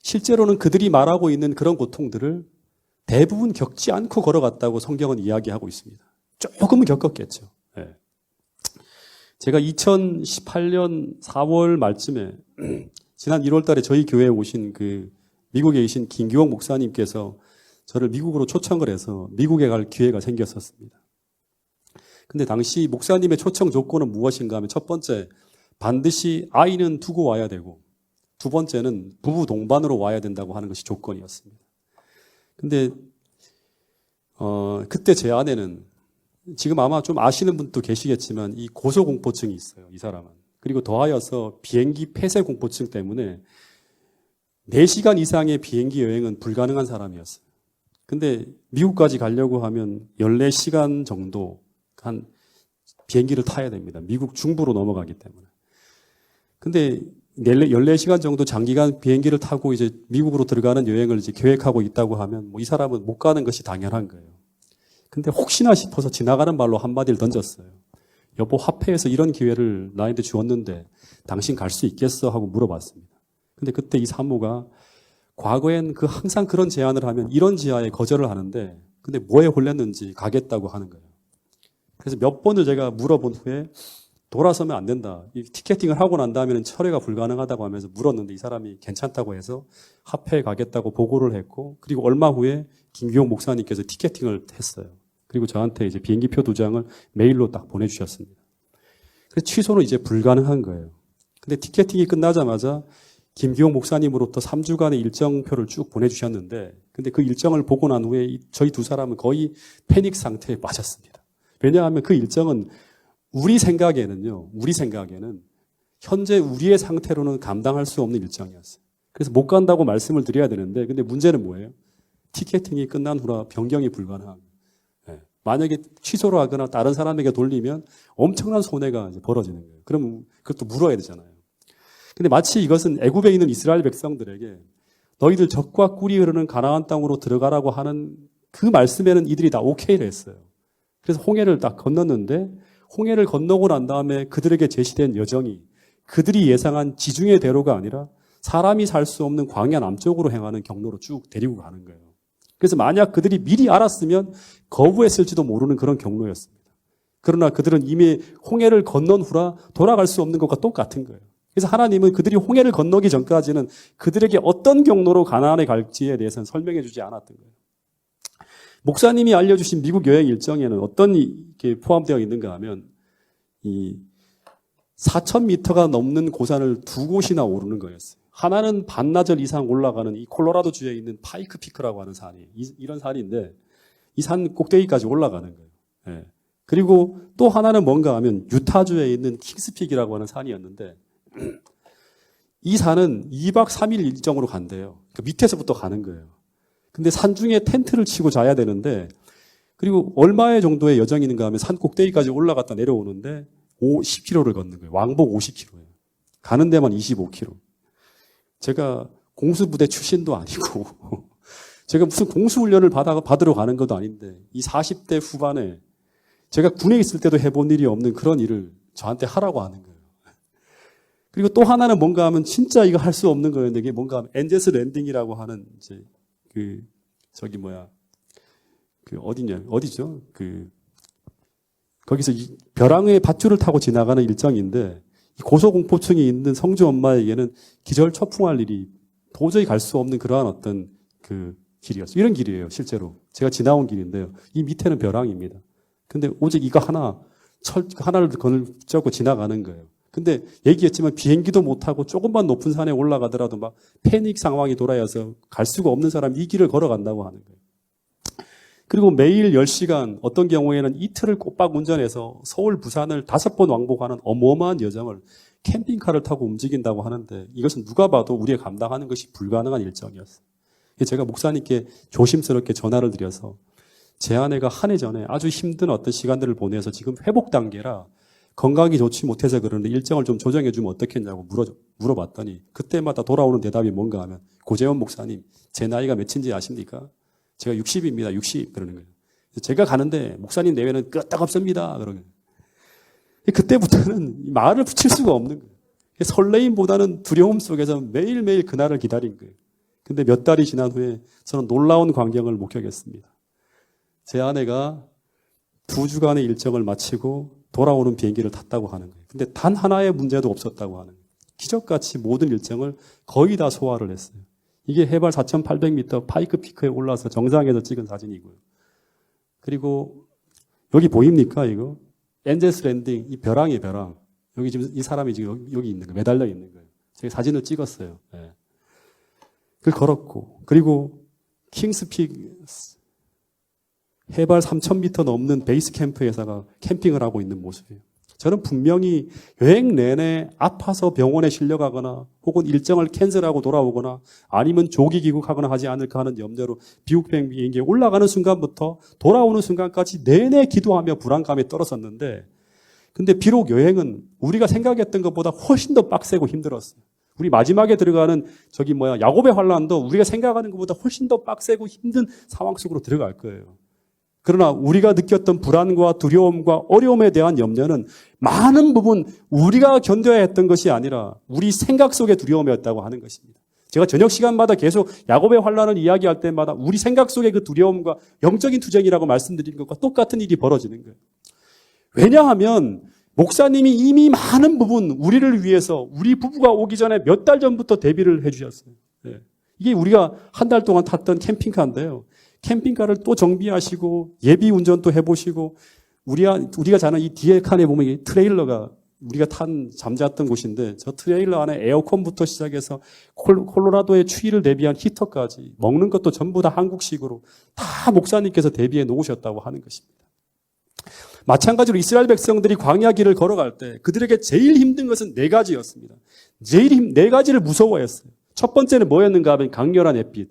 실제로는 그들이 말하고 있는 그런 고통들을 대부분 겪지 않고 걸어갔다고 성경은 이야기하고 있습니다. 조금은 겪었겠죠. 네. 제가 2018년 4월 말쯤에 지난 1월 달에 저희 교회에 오신 그 미국에 계신 김기홍 목사님께서 저를 미국으로 초청을 해서 미국에 갈 기회가 생겼었습니다. 근데 당시 목사님의 초청 조건은 무엇인가 하면 첫 번째, 반드시 아이는 두고 와야 되고 두 번째는 부부 동반으로 와야 된다고 하는 것이 조건이었습니다. 근데 그때 제 아내는 지금 아마 좀 아시는 분도 계시겠지만 이 고소공포증이 있어요, 이 사람은. 그리고 더하여서 비행기 폐쇄공포증 때문에 4시간 이상의 비행기 여행은 불가능한 사람이었어요. 근데 미국까지 가려고 하면 14시간 정도 한 비행기를 타야 됩니다. 미국 중부로 넘어가기 때문에. 근데 14시간 정도 장기간 비행기를 타고 이제 미국으로 들어가는 여행을 이제 계획하고 있다고 하면 뭐 이 사람은 못 가는 것이 당연한 거예요. 근데 혹시나 싶어서 지나가는 말로 한마디를 던졌어요. 여보, 화폐에서 이런 기회를 나한테 주었는데 당신 갈 수 있겠어? 하고 물어봤습니다. 근데 그때 이 사모가 과거엔 항상 그런 제안을 하면 이런 지하에 거절을 하는데 근데 뭐에 홀렸는지 가겠다고 하는 거예요. 그래서 몇 번을 제가 물어본 후에 돌아서면 안 된다. 이 티켓팅을 하고 난 다음에는 철회가 불가능하다고 하면서 물었는데 이 사람이 괜찮다고 해서 합회에 가겠다고 보고를 했고 그리고 얼마 후에 김기용 목사님께서 티켓팅을 했어요. 그리고 저한테 이제 비행기표 2장을 메일로 딱 보내주셨습니다. 그래서 취소는 이제 불가능한 거예요. 근데 티켓팅이 끝나자마자 김기용 목사님으로부터 3주간의 일정표를 쭉 보내주셨는데 근데 그 일정을 보고 난 후에 저희 두 사람은 거의 패닉 상태에 빠졌습니다. 왜냐하면 그 일정은 우리 생각에는 현재 우리의 상태로는 감당할 수 없는 일정이었어요. 그래서 못 간다고 말씀을 드려야 되는데 근데 문제는 뭐예요? 티켓팅이 끝난 후라 변경이 불가능한 거예요. 네. 만약에 취소를 하거나 다른 사람에게 돌리면 엄청난 손해가 이제 벌어지는 거예요. 그럼 그것도 물어야 되잖아요. 근데 마치 이것은 애굽에 있는 이스라엘 백성들에게 너희들 적과 꿀이 흐르는 가나안 땅으로 들어가라고 하는 그 말씀에는 이들이 다 오케이를 했어요. 그래서 홍해를 딱 건넜는데 홍해를 건너고 난 다음에 그들에게 제시된 여정이 그들이 예상한 지중해 대로가 아니라 사람이 살 수 없는 광야 남쪽으로 행하는 경로로 쭉 데리고 가는 거예요. 그래서 만약 그들이 미리 알았으면 거부했을지도 모르는 그런 경로였습니다. 그러나 그들은 이미 홍해를 건넌 후라 돌아갈 수 없는 것과 똑같은 거예요. 그래서 하나님은 그들이 홍해를 건너기 전까지는 그들에게 어떤 경로로 가나안에 갈지에 대해서는 설명해 주지 않았던 거예요. 목사님이 알려주신 미국 여행 일정에는 어떤 게 포함되어 있는가 하면 이 4,000m가 넘는 고산을 2곳이나 오르는 거였어요. 하나는 반나절 이상 올라가는 이 콜로라도주에 있는 파이크 피크라고 하는 산이 이런 산인데 이 산 꼭대기까지 올라가는 거예요. 네. 그리고 또 하나는 뭔가 하면 유타주에 있는 킹스픽이라고 하는 산이었는데 이 산은 2박 3일 일정으로 간대요. 그러니까 밑에서부터 가는 거예요. 근데 산중에 텐트를 치고 자야 되는데 그리고 얼마의 정도의 여정이는가 하면 산 꼭대기까지 올라갔다 내려오는데 10km를 걷는 거예요. 왕복 50km예요. 가는 데만 25km. 제가 공수부대 출신도 아니고 제가 무슨 공수훈련을 받으러 가는 것도 아닌데 이 40대 후반에 제가 군에 있을 때도 해본 일이 없는 그런 일을 저한테 하라고 하는 거예요. 그리고 또 하나는 뭔가 하면 진짜 이거 할 수 없는 거였는데 이게 뭔가 하면 엔제스 랜딩이라고 하는 이제 어디죠? 거기서 벼랑의 밧줄을 타고 지나가는 일정인데 고소공포증이 있는 성주 엄마에게는 기절초풍할 일이 도저히 갈 수 없는 그러한 어떤 그 길이었어요. 이런 길이에요, 실제로. 제가 지나온 길인데요. 이 밑에는 벼랑입니다. 근데 오직 이거 하나를 걸고 지나가는 거예요. 근데 얘기했지만 비행기도 못 타고 조금만 높은 산에 올라가더라도 막 패닉 상황이 돌아와서 갈 수가 없는 사람이 이 길을 걸어간다고 하는 거예요. 그리고 매일 10시간, 어떤 경우에는 이틀을 꼬박 운전해서 서울, 부산을 5번 왕복하는 어마어마한 여정을 캠핑카를 타고 움직인다고 하는데 이것은 누가 봐도 우리가 감당하는 것이 불가능한 일정이었어요. 제가 목사님께 조심스럽게 전화를 드려서 제 아내가 한 해 전에 아주 힘든 어떤 시간들을 보내서 지금 회복 단계라 건강이 좋지 못해서 그러는데 일정을 좀 조정해 주면 어떻겠냐고 물어봤더니 그때마다 돌아오는 대답이 뭔가 하면 고재원 목사님 제 나이가 몇인지 아십니까? 제가 60입니다. 60 그러는 거예요. 제가 가는데 목사님 내외는 끄떡없습니다. 그러는 거예요. 그때부터는 말을 붙일 수가 없는 거예요. 설레임보다는 두려움 속에서 매일매일 그날을 기다린 거예요. 근데 몇 달이 지난 후에 저는 놀라운 광경을 목격했습니다. 제 아내가 2주간의 일정을 마치고 돌아오는 비행기를 탔다고 하는 거예요. 근데 단 하나의 문제도 없었다고 하는 거예요. 기적같이 모든 일정을 거의 다 소화를 했어요. 이게 해발 4,800m 파이크 피크에 올라서 정상에서 찍은 사진이고요. 그리고 여기 보입니까 이거? 엔젤스 랜딩, 이 벼랑이에요, 벼랑. 여기 지금 이 사람이 지금 여기 있는 거예요. 매달려 있는 거예요. 제가 사진을 찍었어요. 네. 그걸 걸었고, 그리고 킹스픽 해발 3,000m 넘는 베이스 캠프에다가 캠핑을 하고 있는 모습이에요. 저는 분명히 여행 내내 아파서 병원에 실려가거나 혹은 일정을 캔슬하고 돌아오거나 아니면 조기 귀국하거나 하지 않을까 하는 염려로 미국 비행기에 올라가는 순간부터 돌아오는 순간까지 내내 기도하며 불안감에 떨었었는데 근데 비록 여행은 우리가 생각했던 것보다 훨씬 더 빡세고 힘들었어요. 우리 마지막에 들어가는 야곱의 환란도 우리가 생각하는 것보다 훨씬 더 빡세고 힘든 상황 속으로 들어갈 거예요. 그러나 우리가 느꼈던 불안과 두려움과 어려움에 대한 염려는 많은 부분 우리가 견뎌야 했던 것이 아니라 우리 생각 속의 두려움이었다고 하는 것입니다. 제가 저녁 시간마다 계속 야곱의 환란을 이야기할 때마다 우리 생각 속의 그 두려움과 영적인 투쟁이라고 말씀드린 것과 똑같은 일이 벌어지는 거예요. 왜냐하면 목사님이 이미 많은 부분 우리를 위해서 우리 부부가 오기 전에 몇 달 전부터 대비를 해주셨어요. 네. 이게 우리가 한 달 동안 탔던 캠핑카인데요. 캠핑카를 또 정비하시고 예비 운전도 해보시고 우리가 자는 이 뒤에 칸에 보면 이 트레일러가 우리가 잠잤던 곳인데 저 트레일러 안에 에어컨부터 시작해서 콜로라도의 추위를 대비한 히터까지 먹는 것도 전부 다 한국식으로 다 목사님께서 대비해 놓으셨다고 하는 것입니다. 마찬가지로 이스라엘 백성들이 광야 길을 걸어갈 때 그들에게 제일 힘든 것은 4가지였습니다. 네 가지를 무서워했어요. 첫 번째는 뭐였는가 하면 강렬한 햇빛.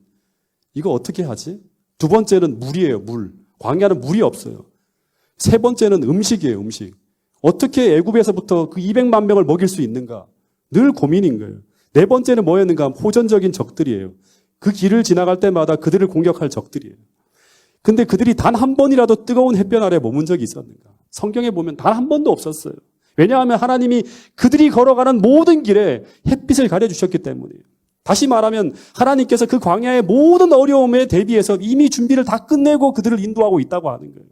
이거 어떻게 하지? 두 번째는 물이에요, 물. 광야는 물이 없어요. 세 번째는 음식이에요, 음식. 어떻게 애굽에서부터 그 200만 명을 먹일 수 있는가? 늘 고민인 거예요. 네 번째는 뭐였는가 하면 호전적인 적들이에요. 그 길을 지나갈 때마다 그들을 공격할 적들이에요. 근데 그들이 단 한 번이라도 뜨거운 햇볕 아래 머문 적이 있었는가? 성경에 보면 단 한 번도 없었어요. 왜냐하면 하나님이 그들이 걸어가는 모든 길에 햇빛을 가려주셨기 때문이에요. 다시 말하면 하나님께서 그 광야의 모든 어려움에 대비해서 이미 준비를 다 끝내고 그들을 인도하고 있다고 하는 거예요.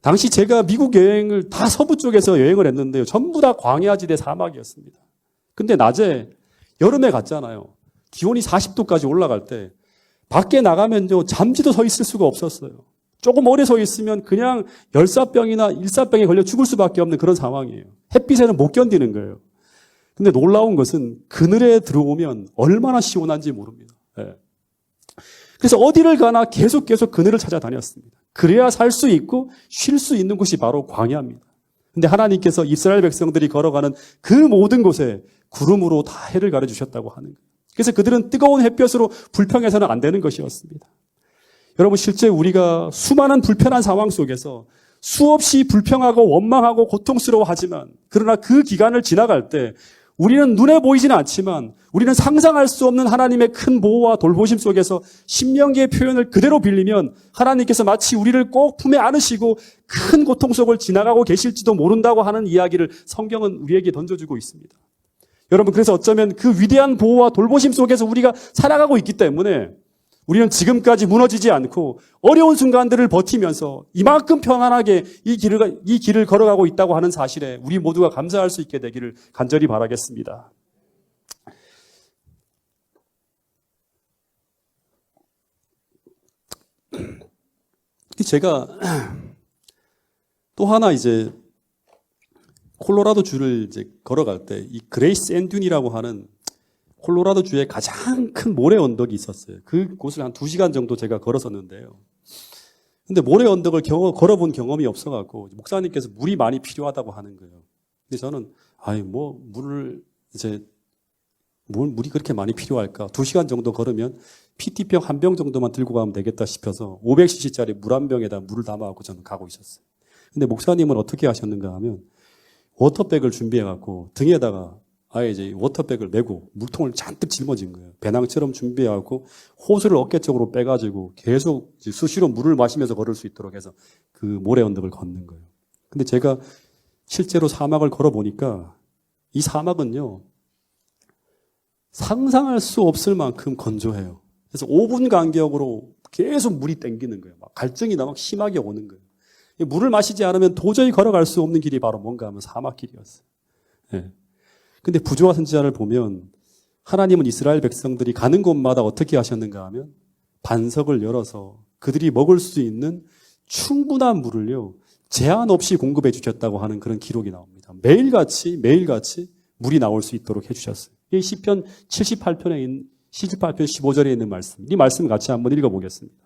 당시 제가 미국 여행을 다 서부 쪽에서 여행을 했는데요. 전부 다 광야지대 사막이었습니다. 근데 낮에 여름에 갔잖아요. 기온이 40도까지 올라갈 때 밖에 나가면요 잠시도 서 있을 수가 없었어요. 조금 오래 서 있으면 그냥 열사병이나 일사병에 걸려 죽을 수밖에 없는 그런 상황이에요. 햇빛에는 못 견디는 거예요. 근데 놀라운 것은 그늘에 들어오면 얼마나 시원한지 모릅니다. 네. 그래서 어디를 가나 계속 그늘을 찾아다녔습니다. 그래야 살 수 있고 쉴 수 있는 곳이 바로 광야입니다. 근데 하나님께서 이스라엘 백성들이 걸어가는 그 모든 곳에 구름으로 다 해를 가려주셨다고 하는 거예요. 그래서 그들은 뜨거운 햇볕으로 불평해서는 안 되는 것이었습니다. 여러분 실제 우리가 수많은 불편한 상황 속에서 수없이 불평하고 원망하고 고통스러워하지만 그러나 그 기간을 지나갈 때 우리는 눈에 보이지는 않지만 우리는 상상할 수 없는 하나님의 큰 보호와 돌보심 속에서 신명기의 표현을 그대로 빌리면 하나님께서 마치 우리를 꼭 품에 안으시고 큰 고통 속을 지나가고 계실지도 모른다고 하는 이야기를 성경은 우리에게 던져주고 있습니다. 여러분 그래서 어쩌면 그 위대한 보호와 돌보심 속에서 우리가 살아가고 있기 때문에 우리는 지금까지 무너지지 않고 어려운 순간들을 버티면서 이만큼 평안하게 이 길을 걸어가고 있다고 하는 사실에 우리 모두가 감사할 수 있게 되기를 간절히 바라겠습니다. 제가 또 하나 이제 콜로라도 주를 이제 걸어갈 때 이 그레이스 앤듐이라고 하는 콜로라도 주에 가장 큰 모래 언덕이 있었어요. 그곳을 한 2시간 정도 제가 걸었었는데요. 근데 모래 언덕을 걸어본 경험이 없어갖고 목사님께서 물이 많이 필요하다고 하는 거예요. 근데 저는 아이, 물을 이제, 물이 그렇게 많이 필요할까? 2시간 정도 걸으면 PT병 한 병 정도만 들고 가면 되겠다 싶어서 500cc짜리 물 한 병에다 물을 담아갖고 저는 가고 있었어요. 근데 목사님은 어떻게 하셨는가 하면 워터백을 준비해갖고 등에다가 아예 이제 워터백을 메고 물통을 잔뜩 짊어진 거예요. 배낭처럼 준비해갖고 호수를 어깨 쪽으로 빼가지고 계속 수시로 물을 마시면서 걸을 수 있도록 해서 그 모래 언덕을 걷는 거예요. 근데 제가 실제로 사막을 걸어보니까 이 사막은요, 상상할 수 없을 만큼 건조해요. 그래서 5분 간격으로 계속 물이 땡기는 거예요. 막 갈증이 막 심하게 오는 거예요. 물을 마시지 않으면 도저히 걸어갈 수 없는 길이 바로 뭔가 하면 사막길이었어요. 예. 근데 부조화 선지자를 보면 하나님은 이스라엘 백성들이 가는 곳마다 어떻게 하셨는가 하면 반석을 열어서 그들이 먹을 수 있는 충분한 물을요, 제한 없이 공급해 주셨다고 하는 그런 기록이 나옵니다. 매일같이 물이 나올 수 있도록 해주셨어요. 이 시편 78편 15절에 있는 말씀. 이 말씀 같이 한번 읽어보겠습니다.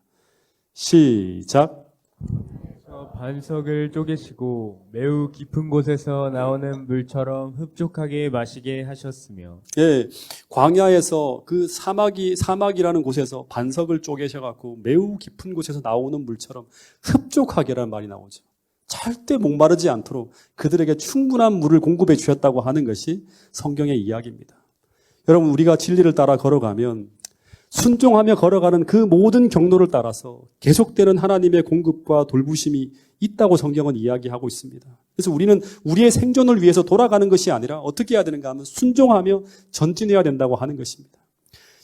시작. 반석을 쪼개시고 매우 깊은 곳에서 나오는 물처럼 흡족하게 마시게 하셨으며. 예, 광야에서 그 사막이라는 곳에서 반석을 쪼개셔갖고 매우 깊은 곳에서 나오는 물처럼 흡족하게라는 말이 나오죠. 절대 목마르지 않도록 그들에게 충분한 물을 공급해 주셨다고 하는 것이 성경의 이야기입니다. 여러분, 우리가 진리를 따라 걸어가면 순종하며 걸어가는 그 모든 경로를 따라서 계속되는 하나님의 공급과 돌보심이 있다고 성경은 이야기하고 있습니다. 그래서 우리는 우리의 생존을 위해서 돌아가는 것이 아니라 어떻게 해야 되는가 하면 순종하며 전진해야 된다고 하는 것입니다.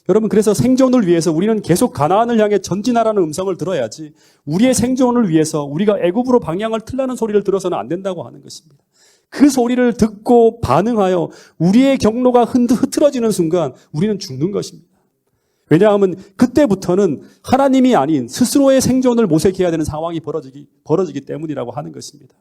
여러분, 그래서 생존을 위해서 우리는 계속 가나안을 향해 전진하라는 음성을 들어야지 우리의 생존을 위해서 우리가 애굽으로 방향을 틀라는 소리를 들어서는 안 된다고 하는 것입니다. 그 소리를 듣고 반응하여 우리의 경로가 흐트러지는 순간 우리는 죽는 것입니다. 왜냐하면 그때부터는 하나님이 아닌 스스로의 생존을 모색해야 되는 상황이 벌어지기 때문이라고 하는 것입니다.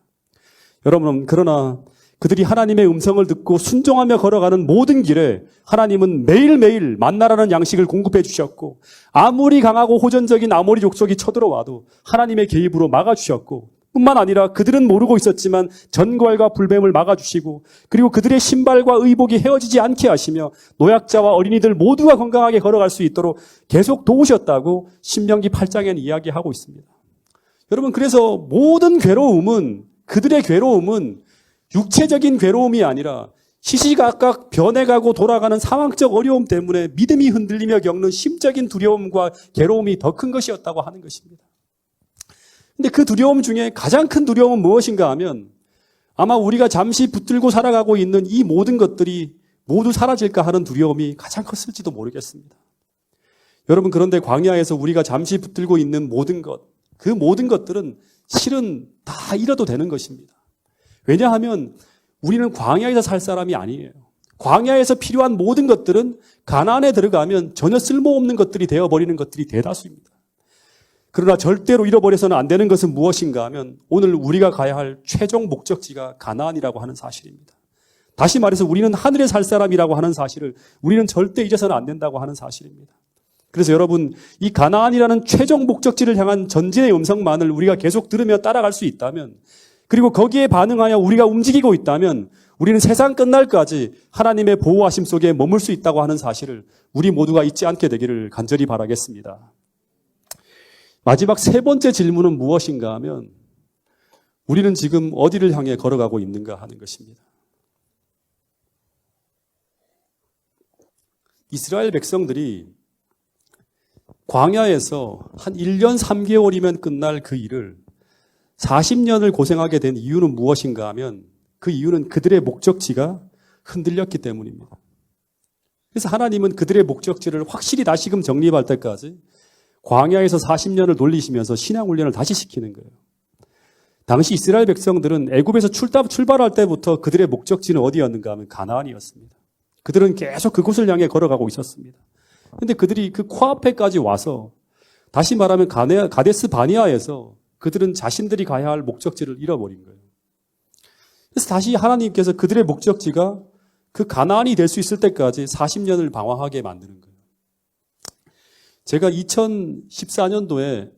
여러분, 그러나 그들이 하나님의 음성을 듣고 순종하며 걸어가는 모든 길에 하나님은 매일매일 만나라는 양식을 공급해 주셨고, 아무리 강하고 호전적인 아모리 족속이 쳐들어와도 하나님의 개입으로 막아주셨고, 뿐만 아니라 그들은 모르고 있었지만 전갈과 불뱀을 막아주시고, 그리고 그들의 신발과 의복이 헤어지지 않게 하시며 노약자와 어린이들 모두가 건강하게 걸어갈 수 있도록 계속 도우셨다고 신명기 8장에는 이야기하고 있습니다. 여러분, 그래서 모든 괴로움은, 그들의 괴로움은 육체적인 괴로움이 아니라 시시각각 변해가고 돌아가는 상황적 어려움 때문에 믿음이 흔들리며 겪는 심적인 두려움과 괴로움이 더 큰 것이었다고 하는 것입니다. 근데 그 두려움 중에 가장 큰 두려움은 무엇인가 하면 아마 우리가 잠시 붙들고 살아가고 있는 이 모든 것들이 모두 사라질까 하는 두려움이 가장 컸을지도 모르겠습니다. 여러분, 그런데 광야에서 우리가 잠시 붙들고 있는 모든 것, 그 모든 것들은 실은 다 잃어도 되는 것입니다. 왜냐하면 우리는 광야에서 살 사람이 아니에요. 광야에서 필요한 모든 것들은 가나안에 들어가면 전혀 쓸모없는 것들이 되어버리는 것들이 대다수입니다. 그러나 절대로 잃어버려서는 안 되는 것은 무엇인가 하면 오늘 우리가 가야 할 최종 목적지가 가나안이라고 하는 사실입니다. 다시 말해서 우리는 하늘에 살 사람이라고 하는 사실을 우리는 절대 잊어서는 안 된다고 하는 사실입니다. 그래서 여러분, 이 가나안이라는 최종 목적지를 향한 전진의 음성만을 우리가 계속 들으며 따라갈 수 있다면, 그리고 거기에 반응하여 우리가 움직이고 있다면 우리는 세상 끝날까지 하나님의 보호하심 속에 머물 수 있다고 하는 사실을 우리 모두가 잊지 않게 되기를 간절히 바라겠습니다. 마지막 세 번째 질문은 무엇인가 하면 우리는 지금 어디를 향해 걸어가고 있는가 하는 것입니다. 이스라엘 백성들이 광야에서 한 1년 3개월이면 끝날 그 일을 40년을 고생하게 된 이유는 무엇인가 하면 그 이유는 그들의 목적지가 흔들렸기 때문입니다. 그래서 하나님은 그들의 목적지를 확실히 다시금 정립할 때까지 광야에서 40년을 돌리시면서 신앙훈련을 다시 시키는 거예요. 당시 이스라엘 백성들은 애굽에서 출발할 때부터 그들의 목적지는 어디였는가 하면 가나안이었습니다. 그들은 계속 그곳을 향해 걸어가고 있었습니다. 그런데 그들이 그 코앞에까지 와서 다시 말하면 가데스 바니아에서 그들은 자신들이 가야 할 목적지를 잃어버린 거예요. 그래서 다시 하나님께서 그들의 목적지가 그 가나안이 될 수 있을 때까지 40년을 방황하게 만드는 거예요. 제가 2014년도에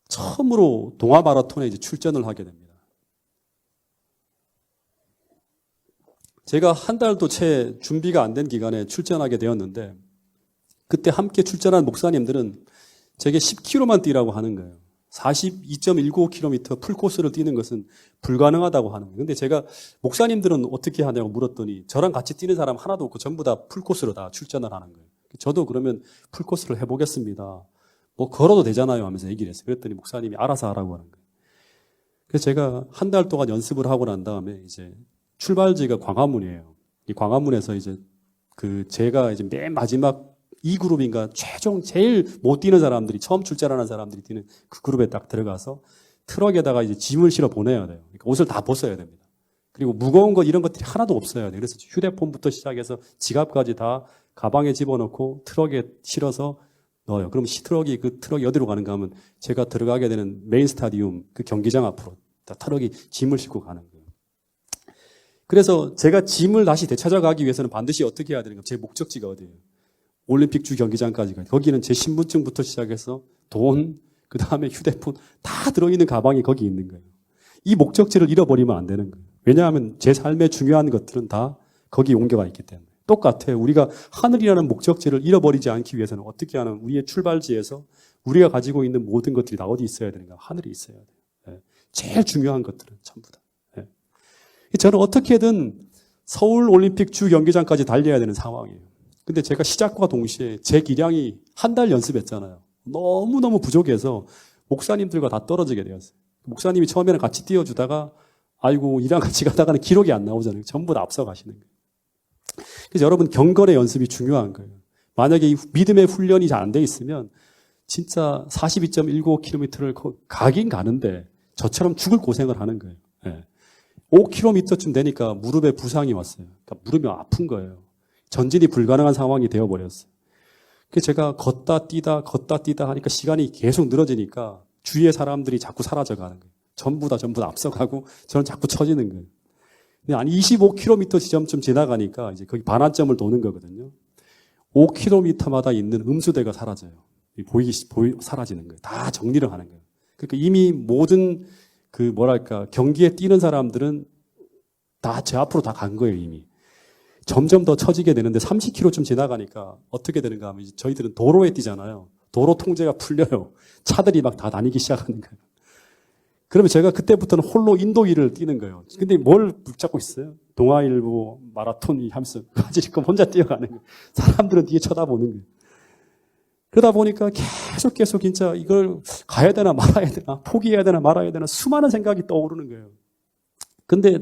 처음으로 동아 마라톤에 이제 출전을 하게 됩니다. 제가 한 달도 채 준비가 안 된 기간에 출전하게 되었는데 그때 함께 출전한 목사님들은 제게 10km만 뛰라고 하는 거예요. 42.195km 풀코스를 뛰는 것은 불가능하다고 하는 거예요. 근데 제가 목사님들은 어떻게 하냐고 물었더니 저랑 같이 뛰는 사람 하나도 없고 전부 다 풀코스로 다 출전을 하는 거예요. 저도 그러면 풀코스를 해보겠습니다. 뭐 걸어도 되잖아요 하면서 얘기를 했어요. 그랬더니 목사님이 알아서 하라고 하는 거예요. 그래서 제가 한 달 동안 연습을 하고 난 다음에 이제 출발지가 광화문이에요. 이 광화문에서 이제 제가 이제 맨 마지막 2그룹인가 최종 제일 못 뛰는 사람들이 처음 출전하는 사람들이 뛰는 그 그룹에 딱 들어가서 트럭에다가 이제 짐을 실어 보내야 돼요. 그러니까 옷을 다 벗어야 됩니다. 그리고 무거운 것 이런 것들이 하나도 없어야 돼요. 그래서 휴대폰부터 시작해서 지갑까지 다 가방에 집어넣고 트럭에 실어서 넣어요. 그럼 그 트럭이 어디로 가는가 하면 제가 들어가게 되는 메인 스타디움 그 경기장 앞으로 다 트럭이 짐을 싣고 가는 거예요. 그래서 제가 짐을 다시 되찾아가기 위해서는 반드시 어떻게 해야 되는가? 제 목적지가 어디예요? 올림픽 주 경기장까지 가요. 거기는 제 신분증부터 시작해서 돈, 그 다음에 휴대폰 다 들어있는 가방이 거기 있는 거예요. 이 목적지를 잃어버리면 안 되는 거예요. 왜냐하면 제 삶의 중요한 것들은 다 거기 옮겨가 있기 때문에. 똑같아요. 우리가 하늘이라는 목적지를 잃어버리지 않기 위해서는 어떻게 하는 우리의 출발지에서 우리가 가지고 있는 모든 것들이 다 어디 있어야 되는가? 하늘에 있어야 돼요. 예. 제일 중요한 것들은 전부 다. 예. 저는 어떻게든 서울 올림픽 주 경기장까지 달려야 되는 상황이에요. 근데 제가 시작과 동시에 제 기량이 한 달 연습했잖아요. 너무너무 부족해서 목사님들과 다 떨어지게 되었어요. 목사님이 처음에는 같이 뛰어주다가 아이고 이랑 같이 가다가는 기록이 안 나오잖아요. 전부 다 앞서 가시는 거예요. 그래서 여러분 경건의 연습이 중요한 거예요. 만약에 이 믿음의 훈련이 잘 안 돼 있으면 진짜 42.195km를 가긴 가는데 저처럼 죽을 고생을 하는 거예요. 예. 5km쯤 되니까 무릎에 부상이 왔어요. 그러니까 무릎이 아픈 거예요. 전진이 불가능한 상황이 되어버렸어요. 그래서 제가 걷다 뛰다 하니까 시간이 계속 늘어지니까 주위의 사람들이 자꾸 사라져가는 거예요. 전부 다 앞서가고 저는 자꾸 처지는 거예요. 근데 한 25km 지점쯤 지나가니까 이제 거기 반환점을 도는 거거든요. 5km마다 있는 음수대가 사라져요. 사라지는 거예요. 다 정리를 하는 거예요. 그러니까 이미 모든 경기에 뛰는 사람들은 다 제 앞으로 다 간 거예요, 이미. 점점 더 처지게 되는데 30km쯤 지나가니까 어떻게 되는가 하면 이제 저희들은 도로에 뛰잖아요. 도로 통제가 풀려요. 차들이 막 다 다니기 시작하는 거예요. 그러면 제가 그때부터는 홀로 인도길을 뛰는 거예요. 근데 뭘 붙잡고 있어요? 동아일보 마라톤 하면서 가지고 혼자 뛰어가는 거예요. 사람들은 뒤에 쳐다보는 거예요. 그러다 보니까 계속 진짜 이걸 가야 되나 말아야 되나 포기해야 되나 말아야 되나 수많은 생각이 떠오르는 거예요. 근데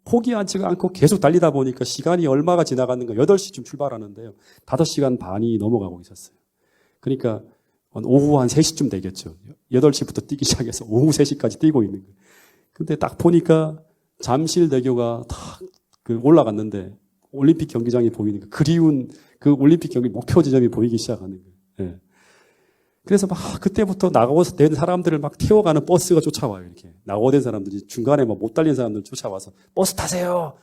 포기하지 않고 계속 달리다 보니까 시간이 얼마가 지나갔는가 8시쯤 출발하는데요. 5시간 반이 넘어가고 있었어요. 그러니까 오후 한 3시쯤 되겠죠. 8시부터 뛰기 시작해서 오후 3시까지 뛰고 있는 거예요. 근데 딱 보니까 잠실대교가 딱 올라갔는데 올림픽 경기장이 보이니까 그리운 그 올림픽 경기 목표 지점이 보이기 시작하는 거예요. 예. 그래서 막 그때부터 나고된 사람들을 막 태워가는 버스가 쫓아와요. 이렇게 나고된 사람들이 중간에 막 못 달린 사람들 쫓아와서 버스 타세요.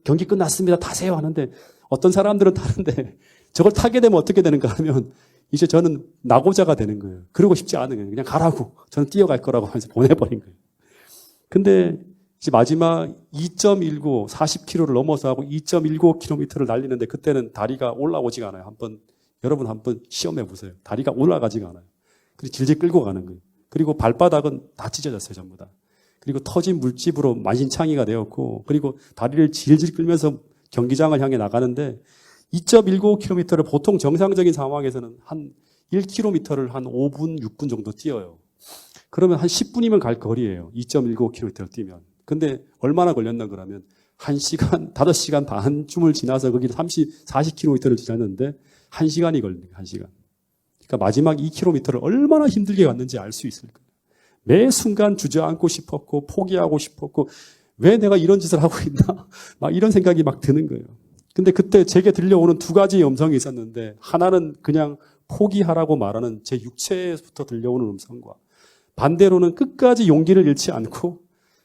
경기 끝났습니다. 타세요 하는데 어떤 사람들은 타는데 저걸 타게 되면 어떻게 되는가 하면 이제 저는 나고자가 되는 거예요. 그러고 싶지 않은 거예요. 그냥 가라고. 저는 뛰어갈 거라고 하면서 보내버린 거예요. 근데 이제 마지막 2.19, 40km를 넘어서 하고 2.19km를 달리는데 그때는 다리가 올라오지가 않아요. 여러분 한번 시험해 보세요. 다리가 올라가지가 않아요. 그리고 질질 끌고 가는 거예요. 그리고 발바닥은 다 찢어졌어요, 전부 다. 그리고 터진 물집으로 만신창이가 되었고, 그리고 다리를 질질 끌면서 경기장을 향해 나가는데 2.19km를 보통 정상적인 상황에서는 한 1km를 한 5분, 6분 정도 뛰어요. 그러면 한 10분이면 갈 거리예요. 2.19km를 뛰면. 근데 얼마나 걸렸나 그러면 1시간, 5시간 반쯤을 지나서 거기 40km를 지났는데 1시간이 걸린 거예요. 1시간. 그러니까 마지막 2km를 얼마나 힘들게 갔는지 알 수 있을 거예요. 매 순간 주저앉고 싶었고 포기하고 싶었고 왜 내가 이런 짓을 하고 있나? 막 이런 생각이 막 드는 거예요. 근데 그때 제게 들려오는 두 가지의 음성이 있었는데 하나는 그냥 포기하라고 말하는 제 육체부터 들려오는 음성과 반대로는 끝까지 용기를 잃지 않고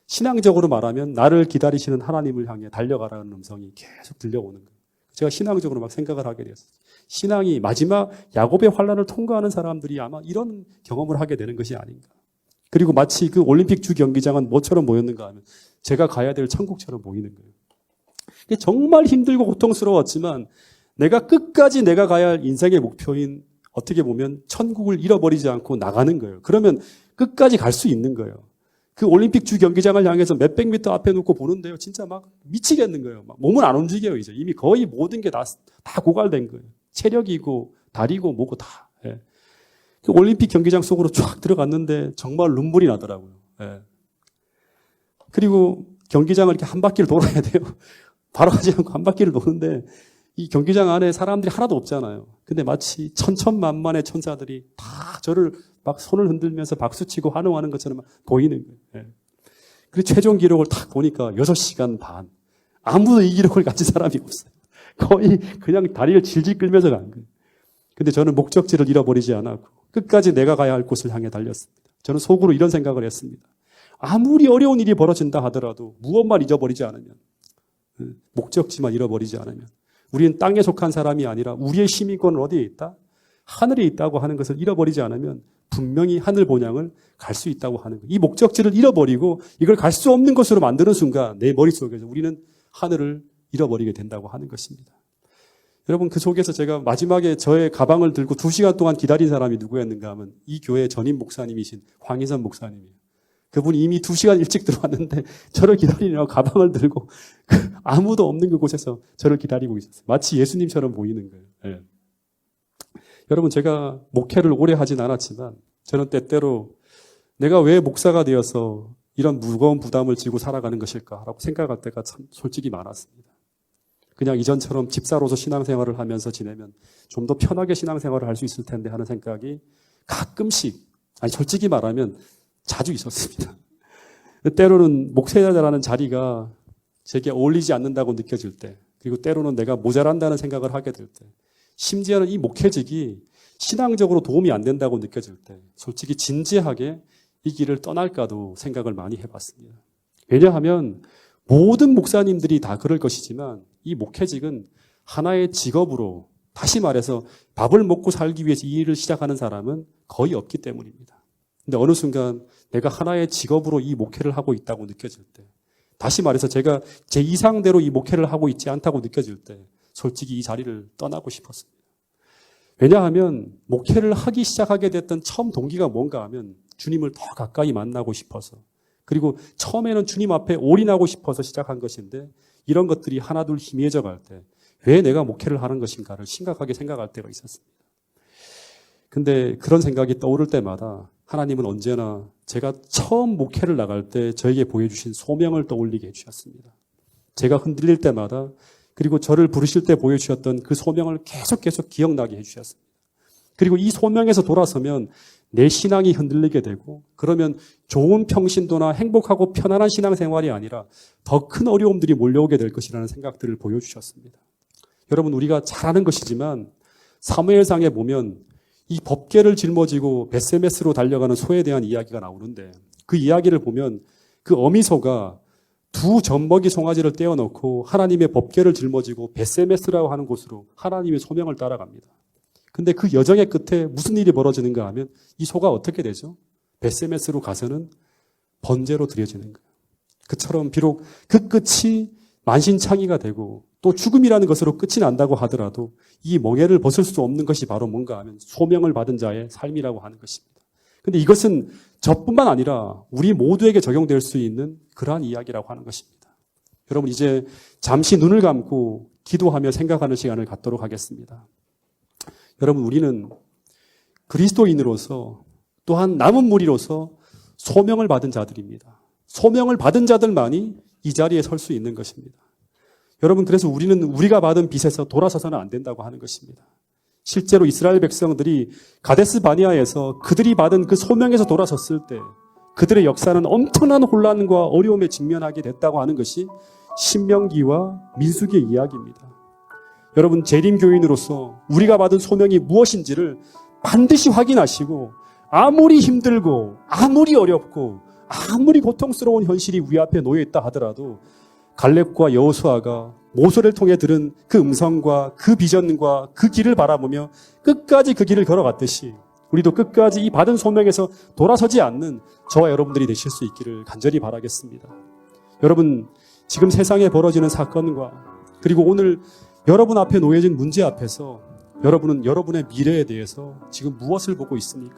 신앙적으로 말하면 나를 기다리시는 하나님을 향해 달려가라는 음성이 계속 들려오는 거예요. 제가 신앙적으로 막 생각을 하게 되었어요. 신앙이 마지막 야곱의 환란을 통과하는 사람들이 아마 이런 경험을 하게 되는 것이 아닌가. 그리고 마치 그 올림픽 주 경기장은 뭐처럼 보였는가 하면 제가 가야 될 천국처럼 보이는 거예요. 이게 정말 힘들고 고통스러웠지만 내가 끝까지 내가 가야 할 인생의 목표인 어떻게 보면 천국을 잃어버리지 않고 나가는 거예요. 그러면 끝까지 갈 수 있는 거예요. 그 올림픽 주 경기장을 향해서 몇백 미터 앞에 놓고 보는데요. 진짜 막 미치겠는 거예요. 막 몸은 안 움직여요. 이제 이미 거의 모든 게 다 고갈된 거예요. 체력이고 다리고 뭐고 다. 예. 그 올림픽 경기장 속으로 쫙 들어갔는데 정말 눈물이 나더라고요. 예. 그리고 경기장을 이렇게 한 바퀴를 돌아야 돼요. 바로 가지 않고 한 바퀴를 도는데 이 경기장 안에 사람들이 하나도 없잖아요. 근데 마치 천천만만의 천사들이 다 저를 막 손을 흔들면서 박수치고 환호하는 것처럼 보이는 거예요. 예. 그리고 최종 기록을 딱 보니까 6시간 반. 아무도 이 기록을 가진 사람이 없어요. 거의 그냥 다리를 질질 끌면서 간 거예요. 근데 저는 목적지를 잃어버리지 않았고 끝까지 내가 가야 할 곳을 향해 달렸습니다. 저는 속으로 이런 생각을 했습니다. 아무리 어려운 일이 벌어진다 하더라도 무엇만 잊어버리지 않으면, 목적지만 잃어버리지 않으면 우리는 땅에 속한 사람이 아니라 우리의 시민권은 어디에 있다? 하늘에 있다고 하는 것을 잃어버리지 않으면 분명히 하늘 본향을 갈 수 있다고 하는 거예요. 이 목적지를 잃어버리고 이걸 갈 수 없는 것으로 만드는 순간 내 머릿속에서 우리는 하늘을 잃어버리게 된다고 하는 것입니다. 여러분, 그 속에서 제가 마지막에 저의 가방을 들고 2시간 동안 기다린 사람이 누구였는가 하면 이 교회 전임 목사님이신 황희선 목사님이에요. 그분이 이미 2시간 일찍 들어왔는데 저를 기다리느라고 가방을 들고 아무도 없는 그곳에서 저를 기다리고 있었어요. 마치 예수님처럼 보이는 거예요. 예. 여러분, 제가 목회를 오래 하진 않았지만 저는 때때로 내가 왜 목사가 되어서 이런 무거운 부담을 지고 살아가는 것일까라고 생각할 때가 참 솔직히 많았습니다. 그냥 이전처럼 집사로서 신앙생활을 하면서 지내면 좀 더 편하게 신앙생활을 할 수 있을 텐데 하는 생각이 가끔씩, 아니 솔직히 말하면 자주 있었습니다. 때로는 목회자라는 자리가 제게 어울리지 않는다고 느껴질 때, 그리고 때로는 내가 모자란다는 생각을 하게 될 때, 심지어는 이 목회직이 신앙적으로 도움이 안 된다고 느껴질 때 솔직히 진지하게 이 길을 떠날까도 생각을 많이 해봤습니다. 왜냐하면 모든 목사님들이 다 그럴 것이지만 이 목회직은 하나의 직업으로, 다시 말해서 밥을 먹고 살기 위해서 이 일을 시작하는 사람은 거의 없기 때문입니다. 근데 어느 순간 내가 하나의 직업으로 이 목회를 하고 있다고 느껴질 때, 다시 말해서 제가 제 이상대로 이 목회를 하고 있지 않다고 느껴질 때 솔직히 이 자리를 떠나고 싶었습니다. 왜냐하면 목회를 하기 시작하게 됐던 처음 동기가 뭔가 하면 주님을 더 가까이 만나고 싶어서, 그리고 처음에는 주님 앞에 올인하고 싶어서 시작한 것인데 이런 것들이 하나둘 희미해져 갈 때 왜 내가 목회를 하는 것인가를 심각하게 생각할 때가 있었습니다. 근데 그런 생각이 떠오를 때마다 하나님은 언제나 제가 처음 목회를 나갈 때 저에게 보여주신 소명을 떠올리게 해주셨습니다. 제가 흔들릴 때마다, 그리고 저를 부르실 때 보여주셨던 그 소명을 계속 기억나게 해주셨습니다. 그리고 이 소명에서 돌아서면 내 신앙이 흔들리게 되고, 그러면 좋은 평신도나 행복하고 편안한 신앙생활이 아니라 더 큰 어려움들이 몰려오게 될 것이라는 생각들을 보여주셨습니다. 여러분, 우리가 잘 아는 것이지만 사무엘상에 보면 이 법궤를 짊어지고 벳세메스로 달려가는 소에 대한 이야기가 나오는데, 그 이야기를 보면 그 어미소가 두 젖먹이 송아지를 떼어놓고 하나님의 법궤를 짊어지고 벳세메스라고 하는 곳으로 하나님의 소명을 따라갑니다. 근데 그 여정의 끝에 무슨 일이 벌어지는가 하면 이 소가 어떻게 되죠? 벳세메스로 가서는 번제로 드려지는 거예요. 그처럼 비록 그 끝이 만신창이가 되고 또 죽음이라는 것으로 끝이 난다고 하더라도 이 멍에를 벗을 수 없는 것이 바로 뭔가 하면 소명을 받은 자의 삶이라고 하는 것입니다. 근데 이것은 저뿐만 아니라 우리 모두에게 적용될 수 있는 그러한 이야기라고 하는 것입니다. 여러분, 이제 잠시 눈을 감고 기도하며 생각하는 시간을 갖도록 하겠습니다. 여러분, 우리는 그리스도인으로서 또한 남은 무리로서 소명을 받은 자들입니다. 소명을 받은 자들만이 이 자리에 설 수 있는 것입니다. 여러분, 그래서 우리는 우리가 받은 빚에서 돌아서서는 안 된다고 하는 것입니다. 실제로 이스라엘 백성들이 가데스 바니아에서 그들이 받은 그 소명에서 돌아섰을 때 그들의 역사는 엄청난 혼란과 어려움에 직면하게 됐다고 하는 것이 신명기와 민수기의 이야기입니다. 여러분, 재림교인으로서 우리가 받은 소명이 무엇인지를 반드시 확인하시고, 아무리 힘들고 아무리 어렵고 아무리 고통스러운 현실이 우리 앞에 놓여있다 하더라도 갈렙과 여호수아가 모세를 통해 들은 그 음성과 그 비전과 그 길을 바라보며 끝까지 그 길을 걸어갔듯이 우리도 끝까지 이 받은 소명에서 돌아서지 않는 저와 여러분들이 되실 수 있기를 간절히 바라겠습니다. 여러분, 지금 세상에 벌어지는 사건과 그리고 오늘 여러분 앞에 놓여진 문제 앞에서 여러분은 여러분의 미래에 대해서 지금 무엇을 보고 있습니까?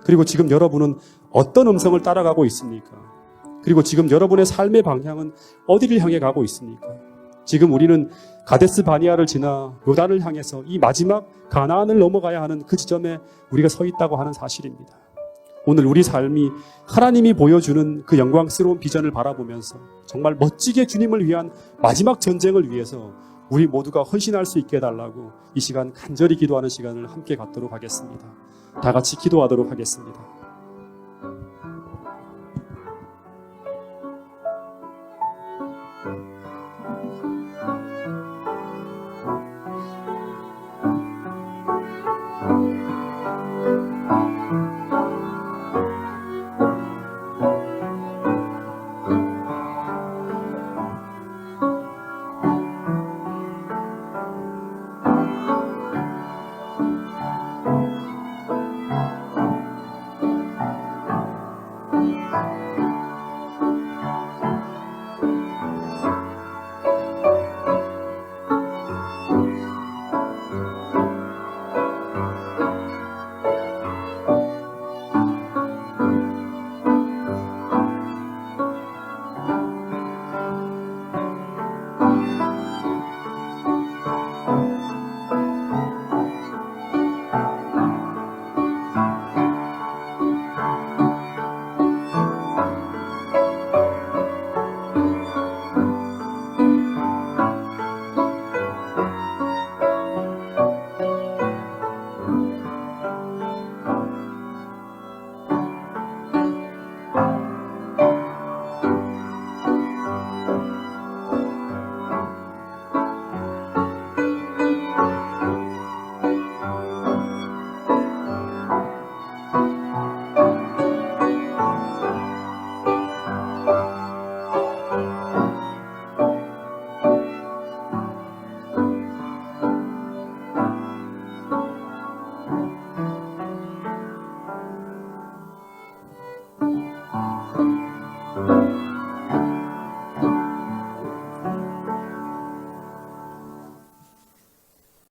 그리고 지금 여러분은 어떤 음성을 따라가고 있습니까? 그리고 지금 여러분의 삶의 방향은 어디를 향해 가고 있습니까? 지금 우리는 가데스 바니아를 지나 요단을 향해서 이 마지막 가나안을 넘어가야 하는 그 지점에 우리가 서 있다고 하는 사실입니다. 오늘 우리 삶이 하나님이 보여주는 그 영광스러운 비전을 바라보면서 정말 멋지게 주님을 위한 마지막 전쟁을 위해서 우리 모두가 헌신할 수 있게 해달라고 이 시간 간절히 기도하는 시간을 함께 갖도록 하겠습니다. 다 같이 기도하도록 하겠습니다.